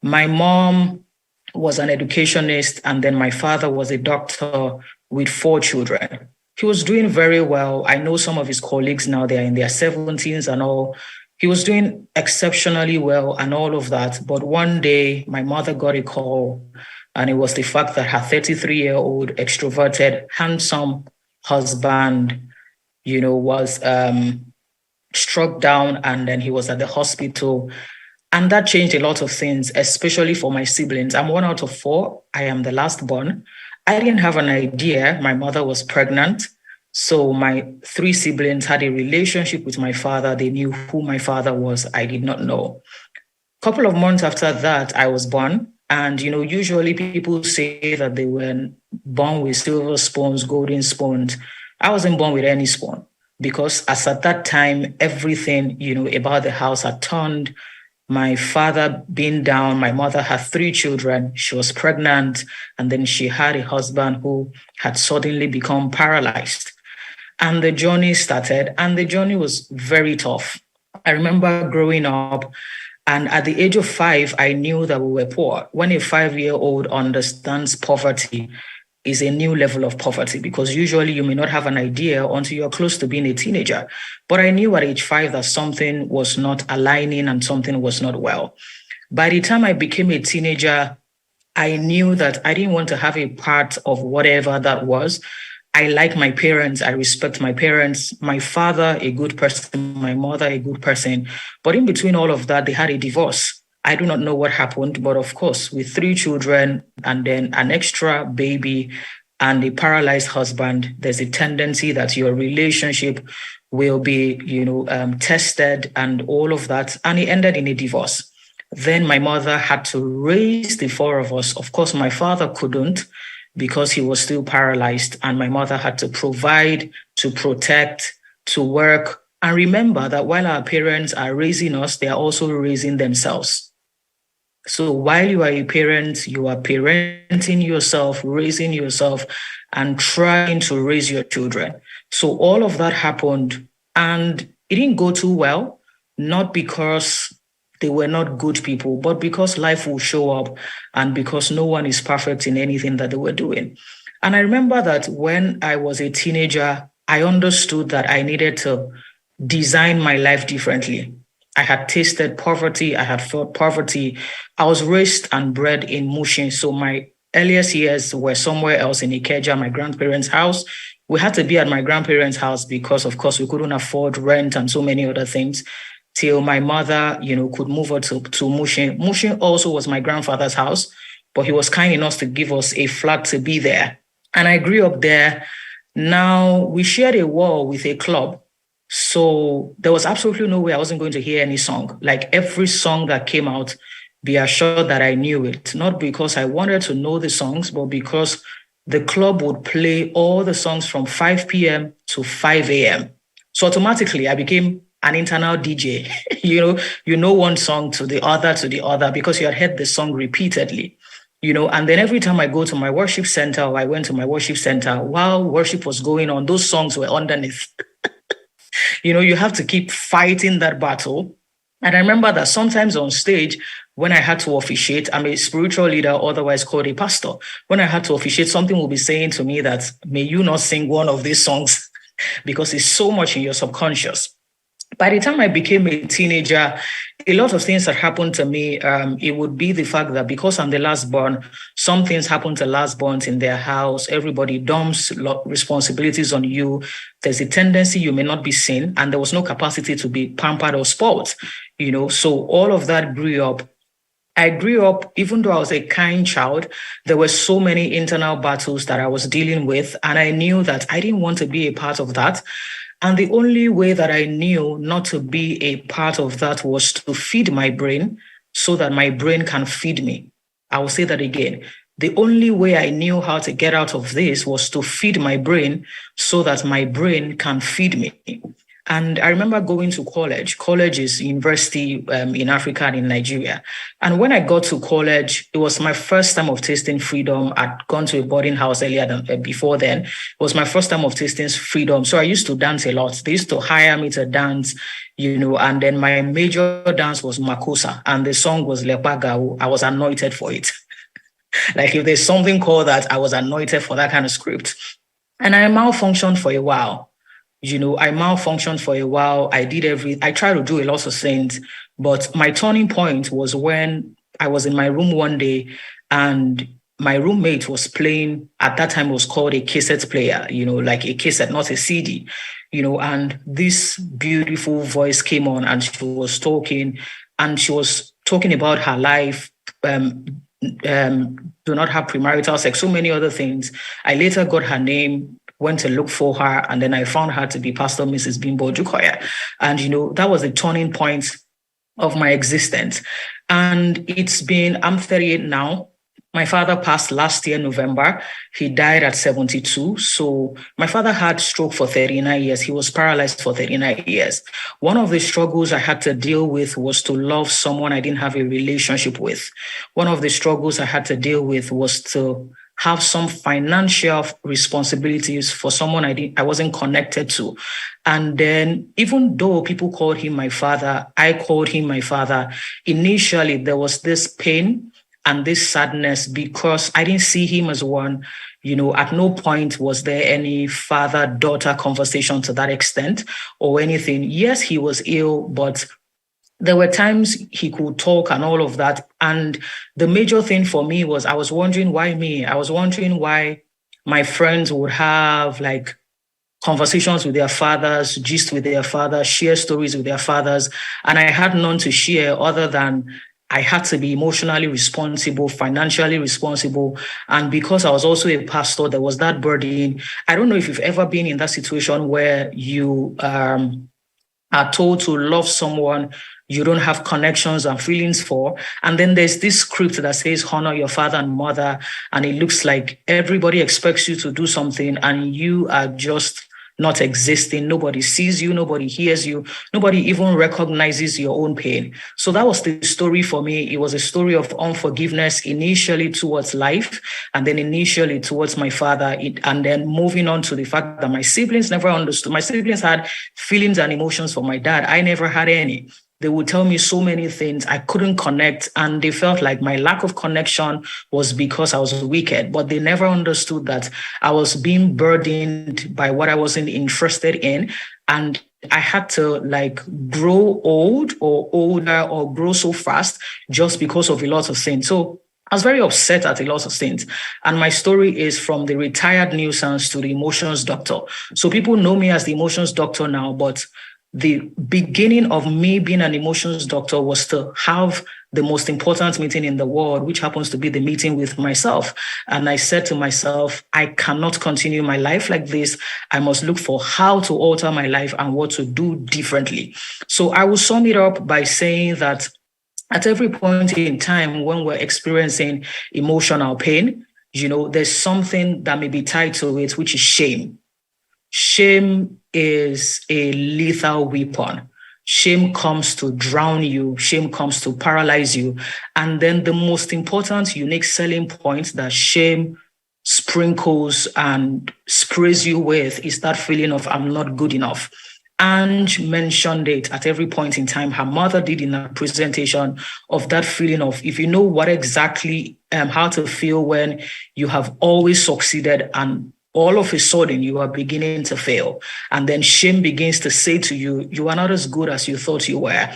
My mom was an educationist, and then my father was a doctor with 4 children. He was doing very well. I know some of his colleagues now, they're in their 70s and all. He was doing exceptionally well and all of that. But one day, my mother got a call, and it was the fact that her 33-year-old extroverted, handsome husband, was struck down, and then he was at the hospital. And that changed a lot of things, especially for my siblings. I'm 1 out of 4. I am the last born. I didn't have an idea my mother was pregnant. So my 3 siblings had a relationship with my father. They knew who my father was. I did not know. A couple of months after that, I was born. And, usually people say that they were born with silver spoons, golden spoons. I wasn't born with any spoon, because as at that time, everything, about the house had turned. My father being down, my mother had 3 children. She was pregnant, and then she had a husband who had suddenly become paralyzed. And the journey started, and the journey was very tough. I remember growing up, and at the age of 5, I knew that we were poor. When a 5-year-old understands poverty, is a new level of poverty, because usually you may not have an idea until you're close to being a teenager. But I knew at age 5 that something was not aligning and something was not well. By the time I became a teenager, I knew that I didn't want to have a part of whatever that was. I like my parents. I respect my parents. My father, a good person. My mother, a good person. But in between all of that, they had a divorce. I do not know what happened, but of course, with 3 children and then an extra baby and a paralyzed husband, there's a tendency that your relationship will be, tested and all of that. And it ended in a divorce. Then my mother had to raise the 4 of us. Of course, my father couldn't, because he was still paralyzed, and my mother had to provide, to protect, to work. And remember that while our parents are raising us, they are also raising themselves. So while you are a parent, you are parenting yourself, raising yourself, and trying to raise your children. So all of that happened, and it didn't go too well, not because they were not good people, but because life will show up, and because no one is perfect in anything that they were doing. And I remember that when I was a teenager, I understood that I needed to design my life differently. I had tasted poverty. I had felt poverty. I was raised and bred in Mushin. So my earliest years were somewhere else in Ikeja, my grandparents' house. We had to be at my grandparents' house because, of course, we couldn't afford rent and so many other things, till my mother, could move her to Mushin. Mushin also was my grandfather's house, but he was kind enough to give us a flat to be there. And I grew up there. Now, we shared a wall with a club. So there was absolutely no way I wasn't going to hear any song. Like every song that came out, be assured that I knew it. Not because I wanted to know the songs, but because the club would play all the songs from 5 p.m. to 5 a.m. So automatically I became an internal DJ. you know one song to the other because you had heard the song repeatedly. And then every time I go to my worship center, or I went to my worship center, while worship was going on, those songs were underneath. You have to keep fighting that battle. And I remember that sometimes on stage, when I had to officiate, I'm a spiritual leader, otherwise called a pastor. When I had to officiate, something will be saying to me that, may you not sing one of these songs, because it's so much in your subconscious. By the time I became a teenager, a lot of things that happened to me, it would be the fact that because I'm the last born, some things happen to last borns in their house. Everybody dumps responsibilities on you. There's a tendency you may not be seen, and there was no capacity to be pampered or spoiled. So all of that grew up. I grew up, even though I was a kind child, there were so many internal battles that I was dealing with, and I knew that I didn't want to be a part of that. And the only way that I knew not to be a part of that was to feed my brain so that my brain can feed me. I will say that again. The only way I knew how to get out of this was to feed my brain so that my brain can feed me. And I remember going to college. College is university in Africa and in Nigeria. And when I got to college, it was my first time of tasting freedom. I'd gone to a boarding house earlier than before then. It was my first time of tasting freedom. So I used to dance a lot. They used to hire me to dance, and then my major dance was Makosa, and the song was Lepagao. I was anointed for it. Like if there's something called that, I was anointed for that kind of script. And I malfunctioned for a while. I malfunctioned for a while. I tried to do a lot of things, but my turning point was when I was in my room one day and my roommate was playing, at that time it was called a cassette player, like a cassette, not a CD, and this beautiful voice came on and she was talking about her life, do not have premarital sex, so many other things. I later got her name, went to look for her, and then I found her to be Pastor Mrs. Bimbo Ojukoya. And, that was the turning point of my existence. And I'm 38 now. My father passed last year, November. He died at 72. So my father had stroke for 39 years. He was paralyzed for 39 years. One of the struggles I had to deal with was to love someone I didn't have a relationship with. One of the struggles I had to deal with was to have some financial responsibilities for someone I wasn't connected to. And then even though people called him my father, I called him my father. Initially, there was this pain and this sadness because I didn't see him as one. At no point was there any father-daughter conversation to that extent or anything. Yes, he was ill, but there were times he could talk and all of that. And the major thing for me was I was wondering why me. I was wondering why my friends would have like conversations with their fathers, gist with their fathers, share stories with their fathers. And I had none to share other than I had to be emotionally responsible, financially responsible. And because I was also a pastor, there was that burden. I don't know if you've ever been in that situation where you are told to love someone you don't have connections and feelings for. And then there's this script that says, honor your father and mother. And it looks like everybody expects you to do something and you are just not existing. Nobody sees you, nobody hears you, nobody even recognizes your own pain. So that was the story for me. It was a story of unforgiveness initially towards life and then initially towards my father, and then moving on to the fact that my siblings never understood. My siblings had feelings and emotions for my dad. I never had any. They would tell me so many things. I couldn't connect, and they felt like my lack of connection was because I was wicked, but they never understood that I was being burdened by what I wasn't interested in. And I had to like grow old or older or grow so fast just because of a lot of things. So I was very upset at a lot of things. And my story is from the retired nuisance to the emotions doctor. So people know me as the emotions doctor now, but the beginning of me being an emotions doctor was to have the most important meeting in the world, which happens to be the meeting with myself. And I said to myself, I cannot continue my life like this. I must look for how to alter my life and what to do differently. So I will sum it up by saying that at every point in time when we're experiencing emotional pain, there's something that may be tied to it, which is shame. Shame is a lethal weapon. Shame comes to drown you. Shame comes to paralyze you. And then the most important, unique selling point that shame sprinkles and sprays you with is that feeling of I'm not good enough. Ange mentioned it at every point in time. Her mother did in a presentation of that feeling of, if you know what exactly how to feel when you have always succeeded and all of a sudden you are beginning to fail. And then shame begins to say to you, you are not as good as you thought you were.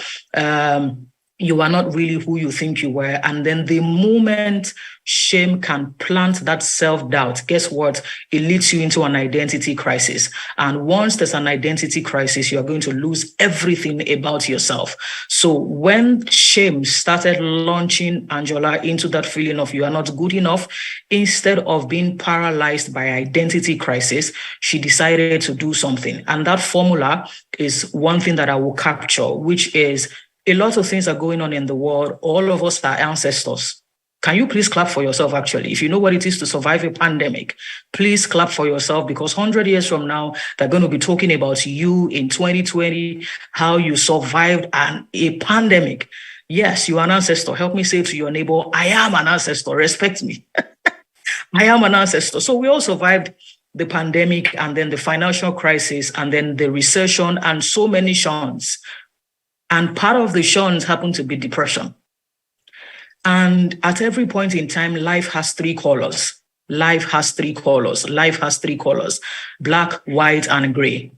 You are not really who you think you were. And then the moment shame can plant that self-doubt, guess what? It leads you into an identity crisis. And once there's an identity crisis, you're going to lose everything about yourself. So when shame started launching Anjola into that feeling of you are not good enough, instead of being paralyzed by identity crisis, she decided to do something. And that formula is one thing that I will capture, which is a lot of things are going on in the world. All of us are ancestors. Can you please clap for yourself, actually? If you know what it is to survive a pandemic, please clap for yourself, because 100 years from now, they're going to be talking about you in 2020, how you survived a pandemic. Yes, you're an ancestor. Help me say to your neighbor, I am an ancestor. Respect me. I am an ancestor. So we all survived the pandemic, and then the financial crisis, and then the recession, and so many shuns. And part of the shuns happened to be depression. And at every point in time, life has three colors. Life has three colors. Life has three colors: black, white, and gray.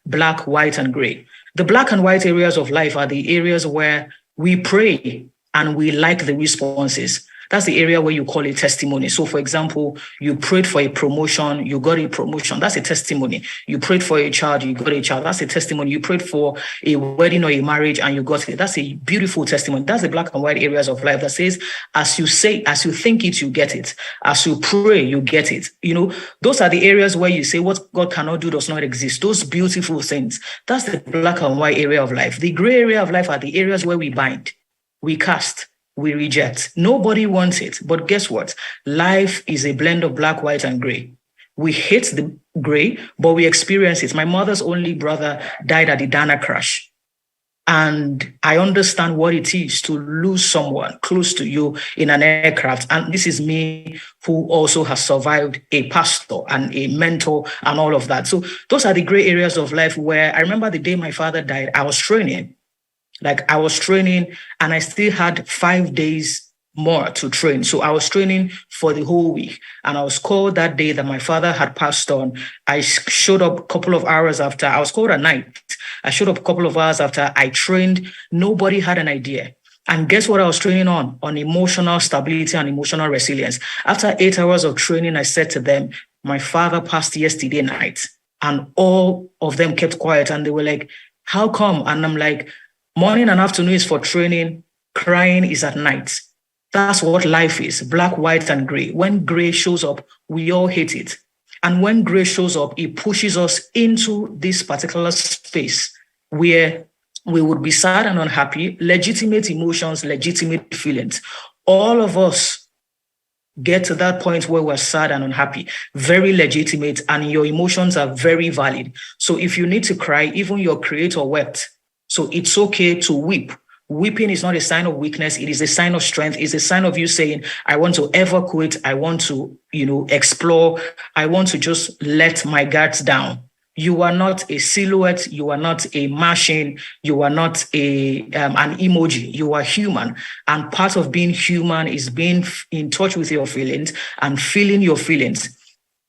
Black, white, and gray. The black and white areas of life are the areas where we pray and we like the responses. That's the area where you call it testimony. So, for example, you prayed for a promotion, you got a promotion. That's a testimony. You prayed for a child, you got a child. That's a testimony. You prayed for a wedding or a marriage and you got it. That's a beautiful testimony. That's the black and white areas of life that says, as you think it, you get it. As you pray, you get it. You know, those are the areas where you say what God cannot do does not exist. Those beautiful things. That's the black and white area of life. The gray area of life are the areas where we bind, we cast, we reject. Nobody wants it. But guess what? Life is a blend of black, white, and gray. We hate the gray, but we experience it. My mother's only brother died at the Dana crash. And I understand what it is to lose someone close to you in an aircraft. And this is me, who also has survived a pastor and a mentor and all of that. So those are the gray areas of life where I remember the day my father died, I was training. I was training and I still had 5 days more to train. So I was training for the whole week. And I was called that day that my father had passed on. I showed up a couple of hours after. I was called at night. I showed up a couple of hours after I trained. Nobody had an idea. And guess what I was training on? On emotional stability and emotional resilience. After 8 hours of training, I said to them, my father passed yesterday night. And all of them kept quiet. And they were like, how come? And I'm like, morning and afternoon is for training. Crying is at night. That's what life is, black, white, and gray. When gray shows up, we all hate it. And when gray shows up, it pushes us into this particular space where we would be sad and unhappy, legitimate emotions, legitimate feelings. All of us get to that point where we're sad and unhappy, very legitimate, and your emotions are very valid. So if you need to cry, even your creator wept. So it's okay to weep. Weeping is not a sign of weakness. It is a sign of strength. It's a sign of you saying, I want to ever quit. I want to, explore. I want to just let my guards down. You are not a silhouette. You are not a machine. You are not an emoji. You are human. And part of being human is being in touch with your feelings and feeling your feelings.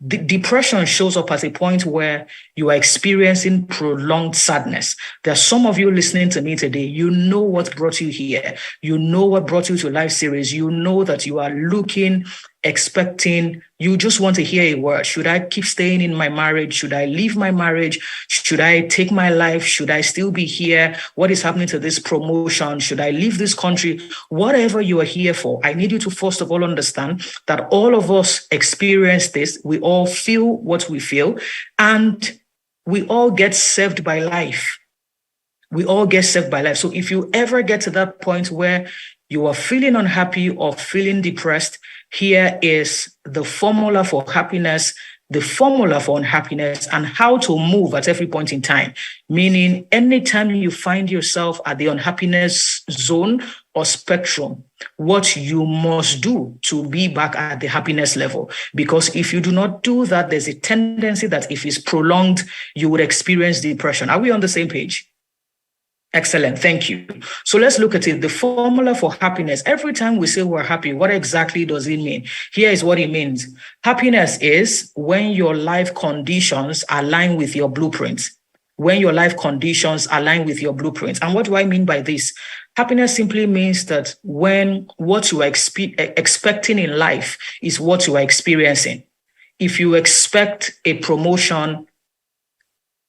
The depression shows up at a point where you are experiencing prolonged sadness. There are some of you listening to me today. You know what brought you here. You know what brought you to Life Series. You know that you are looking, expecting. You just want to hear a word. Should I keep staying in my marriage? Should I leave my marriage? Should I take my life? Should I still be here? What is happening to this promotion? Should I leave this country? Whatever you are here for, I need you to first of all understand that all of us experience this. We all feel what we feel, and we all get served by life. We all get served by life. So if you ever get to that point where you are feeling unhappy or feeling depressed, here is the formula for happiness, the formula for unhappiness, and how to move at every point in time. Meaning, anytime you find yourself at the unhappiness zone or spectrum, what you must do to be back at the happiness level. Because if you do not do that, there's a tendency that if it's prolonged, you would experience depression. Are we on the same page? Excellent. Thank you. So let's look at it. The formula for happiness. Every time we say we're happy, what exactly does it mean? Here is what it means. Happiness is when your life conditions align with your blueprint. When your life conditions align with your blueprint. And what do I mean by this? Happiness simply means that when what you are expecting in life is what you are experiencing. If you expect a promotion,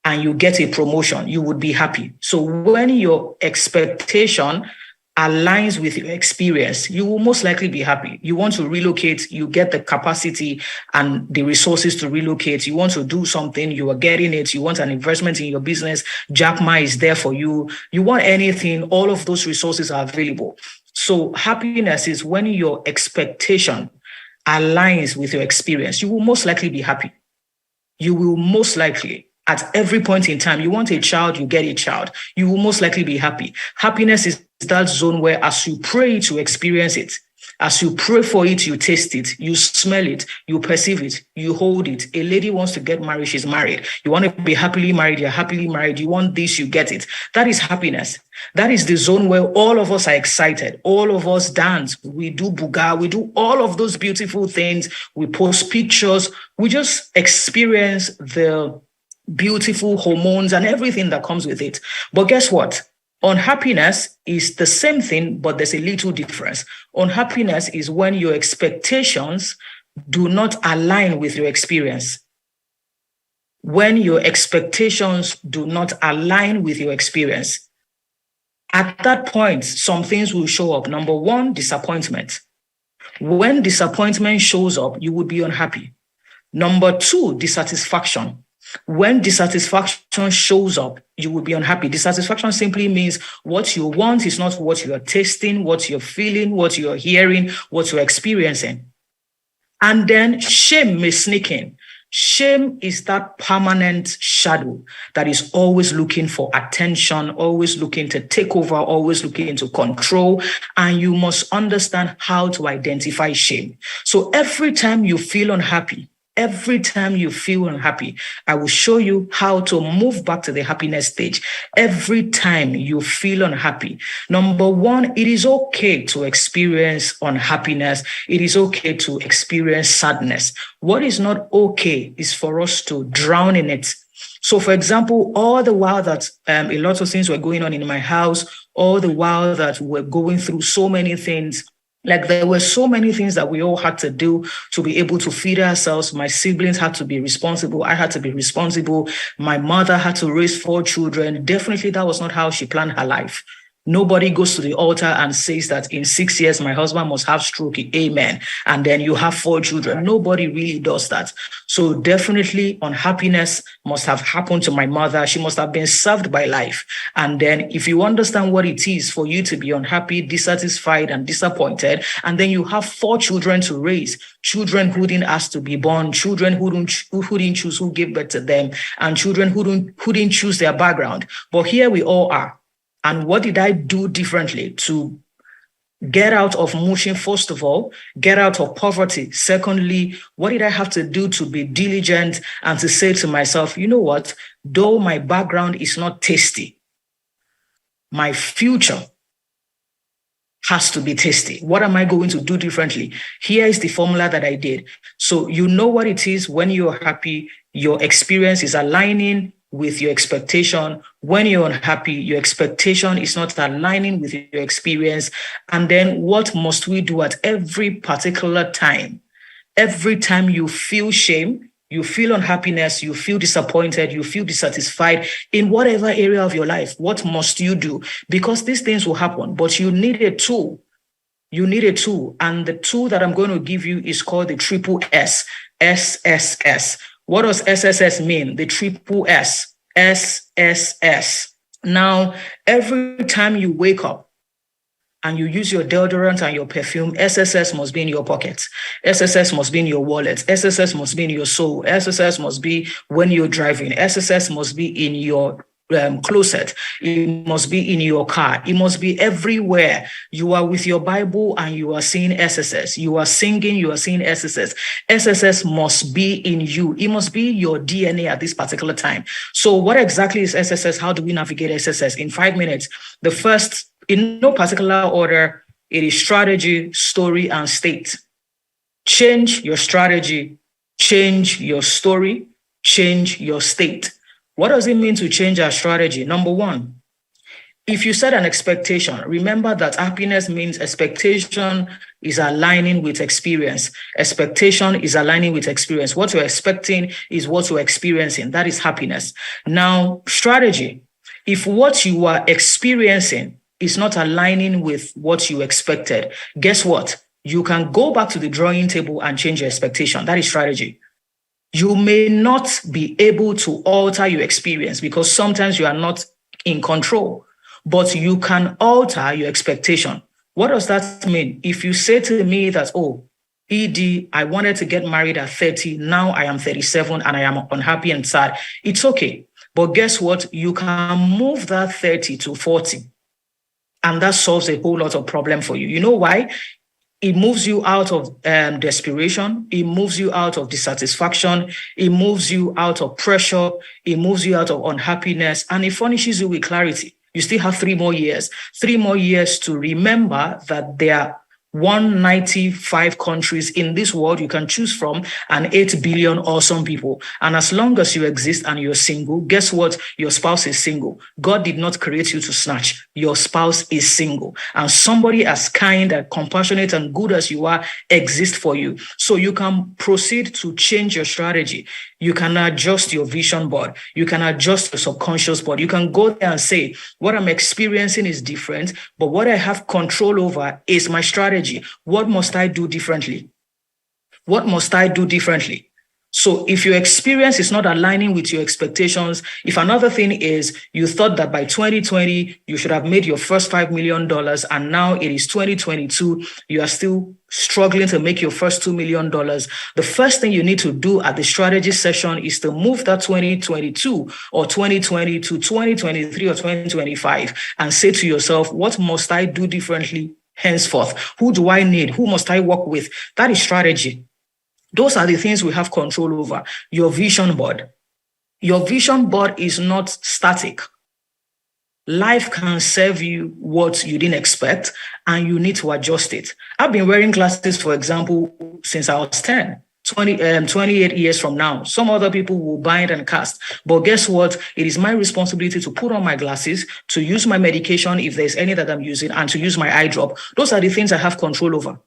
and you get a promotion, you would be happy. So when your expectation aligns with your experience, you will most likely be happy. You want to relocate, you get the capacity and the resources to relocate. You want to do something, you are getting it. You want an investment in your business, Jack Ma is there for you. You want anything, all of those resources are available. So happiness is when your expectation aligns with your experience. You will most likely be happy. You will most likely, at every point in time, you want a child, you get a child. You will most likely be happy. Happiness is that zone where as you pray to experience it, as you pray for it, you taste it, you smell it, you perceive it, you hold it. A lady wants to get married, she's married. You want to be happily married, you're happily married. You want this, you get it. That is happiness. That is the zone where all of us are excited. All of us dance. We do buga. We do all of those beautiful things. We post pictures. We just experience the beautiful hormones and everything that comes with it. But guess what? Unhappiness is the same thing, but there's a little difference. Unhappiness is when your expectations do not align with your experience. When your expectations do not align with your experience. At that point, some things will show up. Number one, disappointment. When disappointment shows up, you would be unhappy. Number two, dissatisfaction. When dissatisfaction shows up, you will be unhappy. Dissatisfaction simply means what you want is not what you are tasting, what you're feeling, what you're hearing, what you're experiencing. And then shame may sneak in. Shame is that permanent shadow that is always looking for attention, always looking to take over, always looking to control. And you must understand how to identify shame. So every time you feel unhappy, I will show you how to move back to the happiness stage. Every time you feel unhappy, number one, it is okay to experience unhappiness. It is okay to experience sadness. What is not okay is for us to drown in it. So, for example, all the while that a lot of things were going on in my house, all the while that we're going through so many things, like there were so many things that we all had to do to be able to feed ourselves. My siblings had to be responsible. I had to be responsible. My mother had to raise 4 children. Definitely that was not how she planned her life. Nobody goes to the altar and says that in 6 years, my husband must have stroke. Amen. And then you have 4 children. Nobody really does that. So definitely unhappiness must have happened to my mother. She must have been served by life. And then if you understand what it is for you to be unhappy, dissatisfied, and disappointed, and then you have 4 children to raise, children who didn't ask to be born, children who didn't choose who gave birth to them, and children who didn't choose their background. But here we all are. And what did I do differently to get out of mushing? First of all, get out of poverty. Secondly, what did I have to do to be diligent and to say to myself, you know what, though my background is not tasty, my future has to be tasty. What am I going to do differently? Here is the formula that I did. So you know what it is when you're happy, your experience is aligning with your expectation. When you're unhappy, your expectation is not aligning with your experience. And then what must we do at every particular time? Every time you feel shame, you feel unhappiness, you feel disappointed, you feel dissatisfied in whatever area of your life, what must you do? Because these things will happen, but you need a tool. You need a tool. And the tool that I'm going to give you is called the triple S, SSS. What does SSS mean? The triple S, SSS. Now, every time you wake up and you use your deodorant and your perfume, SSS must be in your pocket. SSS must be in your wallet. SSS must be in your soul. SSS must be when you're driving. SSS must be in your closet. It must be in your car. It must be everywhere. You are with your Bible and you are seeing SSS. You are singing, you are seeing SSS. SSS must be in you. It must be your DNA at this particular time. So what exactly is SSS? How do we navigate SSS? In 5 minutes, the first, in no particular order, it is strategy, story, and state. Change your strategy, change your story, change your state. What does it mean to change our strategy? Number one, if you set an expectation, remember that happiness means expectation is aligning with experience. Expectation is aligning with experience. What you're expecting is what you're experiencing. That is happiness. Now, strategy. If what you are experiencing is not aligning with what you expected, guess what? You can go back to the drawing table and change your expectation. That is strategy. You may not be able to alter your experience because sometimes you are not in control, but you can alter your expectation. What does that mean? If you say to me that, oh, ED, I wanted to get married at 30, now I am 37 and I am unhappy and sad, it's okay. But guess what? You can move that 30 to 40. And that solves a whole lot of problem for you. You know why? It moves you out of desperation. It moves you out of dissatisfaction. It moves you out of pressure. It moves you out of unhappiness. And it furnishes you with clarity. You still have 3 more years. 3 more years to remember that there are 195 countries in this world you can choose from, and 8 billion awesome people. And as long as you exist and you're single, guess what? Your spouse is single. God did not create you to snatch. Your spouse is single. And somebody as kind and compassionate and good as you are exists for you. So you can proceed to change your strategy. You can adjust your vision board. You can adjust your subconscious board. You can go there and say, what I'm experiencing is different, but what I have control over is my strategy. What must I do differently? What must I do differently? So if your experience is not aligning with your expectations, if another thing is you thought that by 2020, you should have made your first $5 million, and now it is 2022, you are still struggling to make your first $2 million, the first thing you need to do at the strategy session is to move that 2022 or 2020 to 2023 or 2025 and say to yourself, what must I do differently henceforth? Who do I need? Who must I work with? That is strategy. Those are the things we have control over. Your vision board. Your vision board is not static. Life can serve you what you didn't expect, and you need to adjust it. I've been wearing glasses, for example, since I was 10. 28 years from now. Some other people will bind and cast. But guess what? It is my responsibility to put on my glasses, to use my medication if there's any that I'm using, and to use my eye drop. Those are the things I have control over.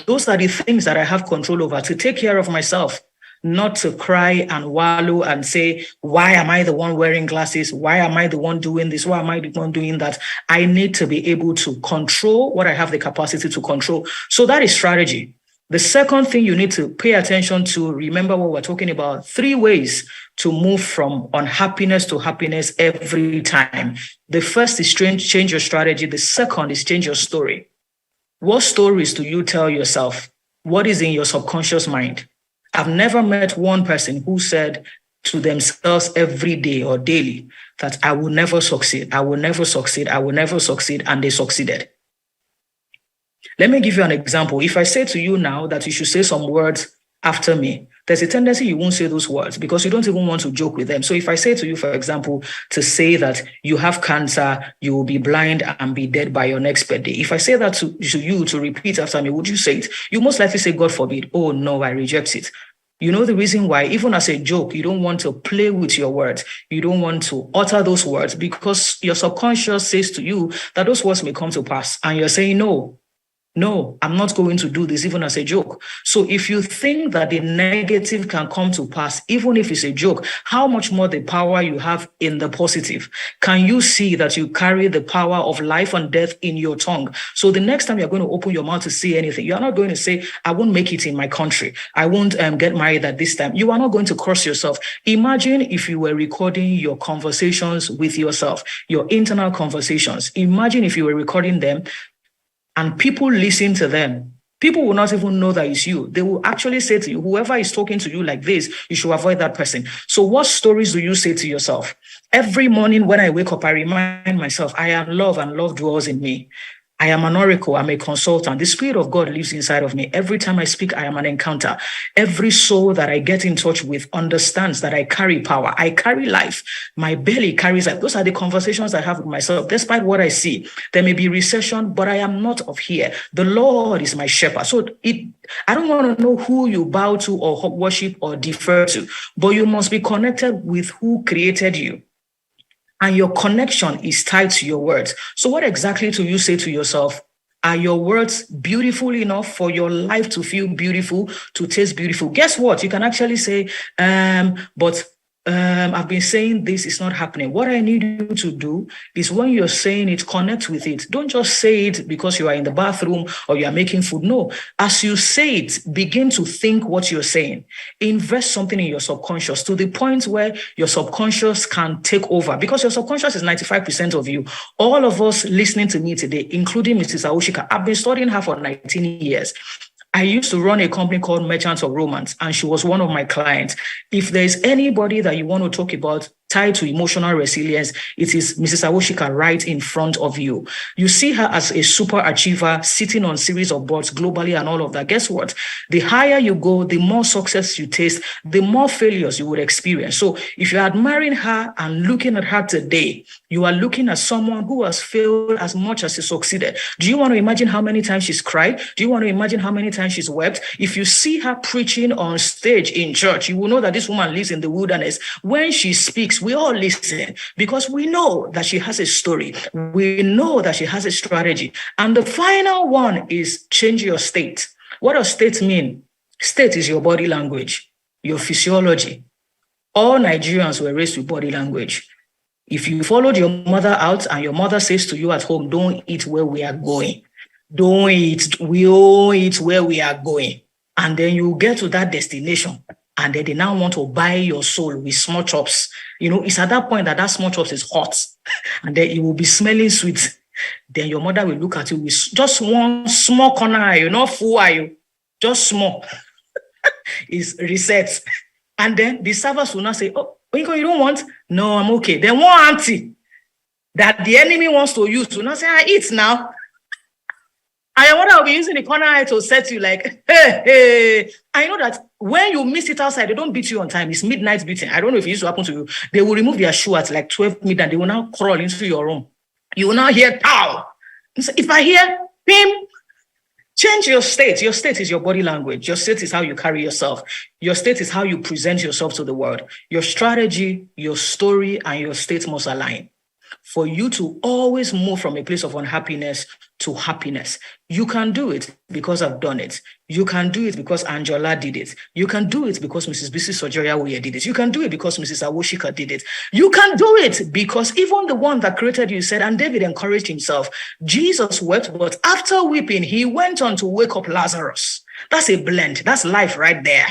Those are the things that I have control over, to take care of myself, not to cry and wallow and say, why am I the one wearing glasses? Why am I the one doing this? Why am I the one doing that? I need to be able to control what I have the capacity to control. So that is strategy. The second thing you need to pay attention to, remember what we're talking about, 3 ways to move from unhappiness to happiness every time. The first is change your strategy. The second is change your story. What stories do you tell yourself? What is in your subconscious mind? I've never met one person who said to themselves every day or daily that I will never succeed, I will never succeed, I will never succeed, and they succeeded. Let me give you an example. If I say to you now that you should say some words after me, there's a tendency you won't say those words because you don't even want to joke with them. So if I say to you, for example, to say that you have cancer, you will be blind and be dead by your next birthday. If I say that to you to repeat after me, would you say it? You most likely say, God forbid. Oh no, I reject it. You know the reason why, even as a joke, you don't want to play with your words. You don't want to utter those words because your subconscious says to you that those words may come to pass. And you're saying, no, I'm not going to do this, even as a joke. So if you think that the negative can come to pass, even if it's a joke, how much more the power you have in the positive? Can you see that you carry the power of life and death in your tongue? So the next time you're going to open your mouth to say anything, you're not going to say, I won't make it in my country. I won't get married at this time. You are not going to curse yourself. Imagine if you were recording your conversations with yourself, your internal conversations. Imagine if you were recording them and people listen to them. People will not even know that it's you. They will actually say to you, whoever is talking to you like this, you should avoid that person. So what stories do you say to yourself? Every morning when I wake up, I remind myself, I am love and love dwells in me. I am an oracle. I'm a consultant. The Spirit of God lives inside of me. Every time I speak, I am an encounter. Every soul that I get in touch with understands that I carry power. I carry life. My belly carries life. Those are the conversations I have with myself. Despite what I see, there may be recession, but I am not of here. The Lord is my shepherd. So I don't want to know who you bow to or worship or defer to, but you must be connected with who created you. And your connection is tied to your words. So what exactly do you say to yourself? Are your words beautiful enough for your life to feel beautiful, to taste beautiful? Guess what? You can actually say, but I've been saying this is not happening. What I need you to do is when you're saying it, connect with it. Don't just say it because you are in the bathroom or you are making food. No, as you say it, begin to think what you're saying. Invest something in your subconscious to the point where your subconscious can take over, because your subconscious is 95% of you. All of us listening to me today, including Mrs. Awoshika, I've been studying her for 19 years. I used to run a company called Merchants of Romance, and she was one of my clients. If there's anybody that you want to talk about tied to emotional resilience, it is Mrs. Awoshika right in front of you. You see her as a super achiever, sitting on series of boards globally and all of that. Guess what? The higher you go, the more success you taste, the more failures you would experience. So if you're admiring her and looking at her today, you are looking at someone who has failed as much as she succeeded. Do you want to imagine how many times she's cried? Do you want to imagine how many times she's wept? If you see her preaching on stage in church, you will know that this woman lives in the wilderness. When she speaks, we all listen because we know that she has a story. We know that she has a strategy. And the final one is change your state. What does state mean? State is your body language, your physiology. All Nigerians were raised with body language. If you followed your mother out and your mother says to you at home, don't eat where we are going. Don't eat, we all eat where we are going. And then you get to that destination and then they now want to buy your soul with small chops. You know, it's at that point that small chops is hot and then it will be smelling sweet. Then your mother will look at you with just one small corner, you know, full eye, just small. It's reset. And then the servers will not say, oh, Oyinko, you don't want? No, I'm okay. Then one auntie that the enemy wants to use will not say, I eat now. And your mother will be using the corner eye to set you like, hey. I know that when you miss it outside, they don't beat you on time. It's midnight beating. I don't know if it used to happen to you. They will remove their shoe at like 12 midnight. They will now crawl into your room. You will now hear, pow. If I hear, pim, change your state. Your state is your body language. Your state is how you carry yourself. Your state is how you present yourself to the world. Your strategy, your story, and your state must align for you to always move from a place of unhappiness to happiness. You can do it because I've done it. You can do it because Anjola did it. You can do it because Mrs. Bisi Soji-Oyawoye did it. You can do it because Mrs. Awoshika did it. You can do it because even the one that created you said, and David encouraged himself, Jesus wept, but after weeping, he went on to wake up Lazarus. That's a blend. That's life right there.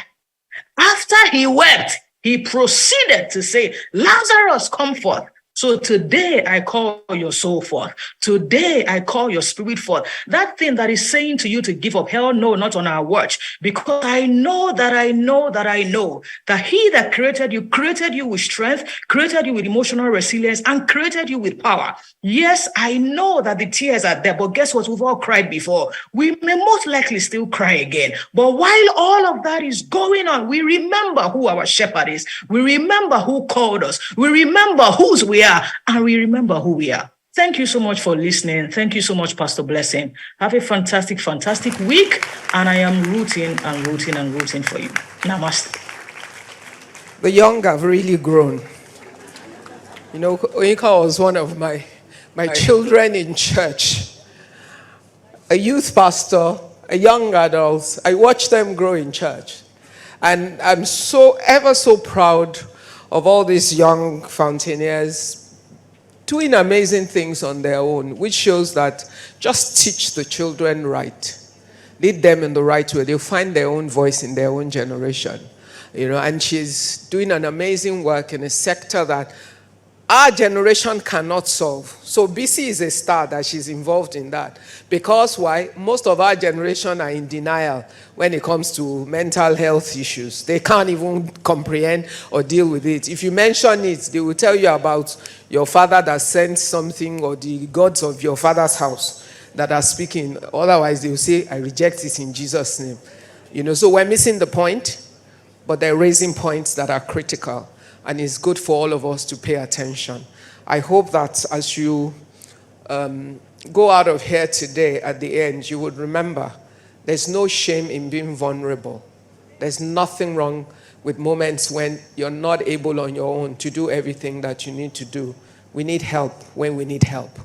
After he wept, he proceeded to say, Lazarus, come forth. So today I call your soul forth. Today I call your spirit forth. That thing that is saying to you to give up, hell no, not on our watch. Because I know that he that created you with strength, created you with emotional resilience, and created you with power. Yes, I know that the tears are there, but guess what? We've all cried before. We may most likely still cry again. But while all of that is going on, we remember who our shepherd is. We remember who called us. We remember whose we are. And we remember who we are. Thank you so much for listening. Thank you so much, Pastor Blessing. Have a fantastic, fantastic week. And I am rooting for you. Namaste. The young have really grown. You know, Oyinka was one of my children in church. A youth pastor, a young adult. I watched them grow in church. And I'm ever so proud of all these young Fountainers doing amazing things on their own, which shows that just teach the children right. Lead them in the right way. They'll find their own voice in their own generation. You know, and she's doing an amazing work in a sector that our generation cannot solve. So Bisi is a star that she's involved in that. Because why? Most of our generation are in denial when it comes to mental health issues. They can't even comprehend or deal with it. If you mention it, they will tell you about your father that sent something or the gods of your father's house that are speaking. Otherwise, they will say, I reject it in Jesus' name. You know, so we're missing the point, but they're raising points that are critical. And it's good for all of us to pay attention. I hope that as you go out of here today at the end, you would remember there's no shame in being vulnerable. There's nothing wrong with moments when you're not able on your own to do everything that you need to do. We need help when we need help.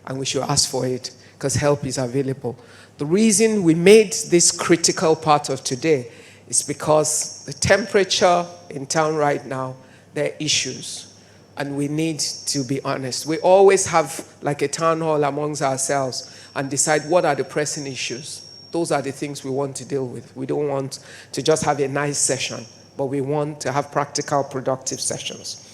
And we should ask for it because help is available. The reason we made this critical part of today is because the temperature in town right now, there are issues, and we need to be honest. We always have like a town hall amongst ourselves and decide what are the pressing issues. Those are the things we want to deal with. We don't want to just have a nice session, but we want to have practical, productive sessions.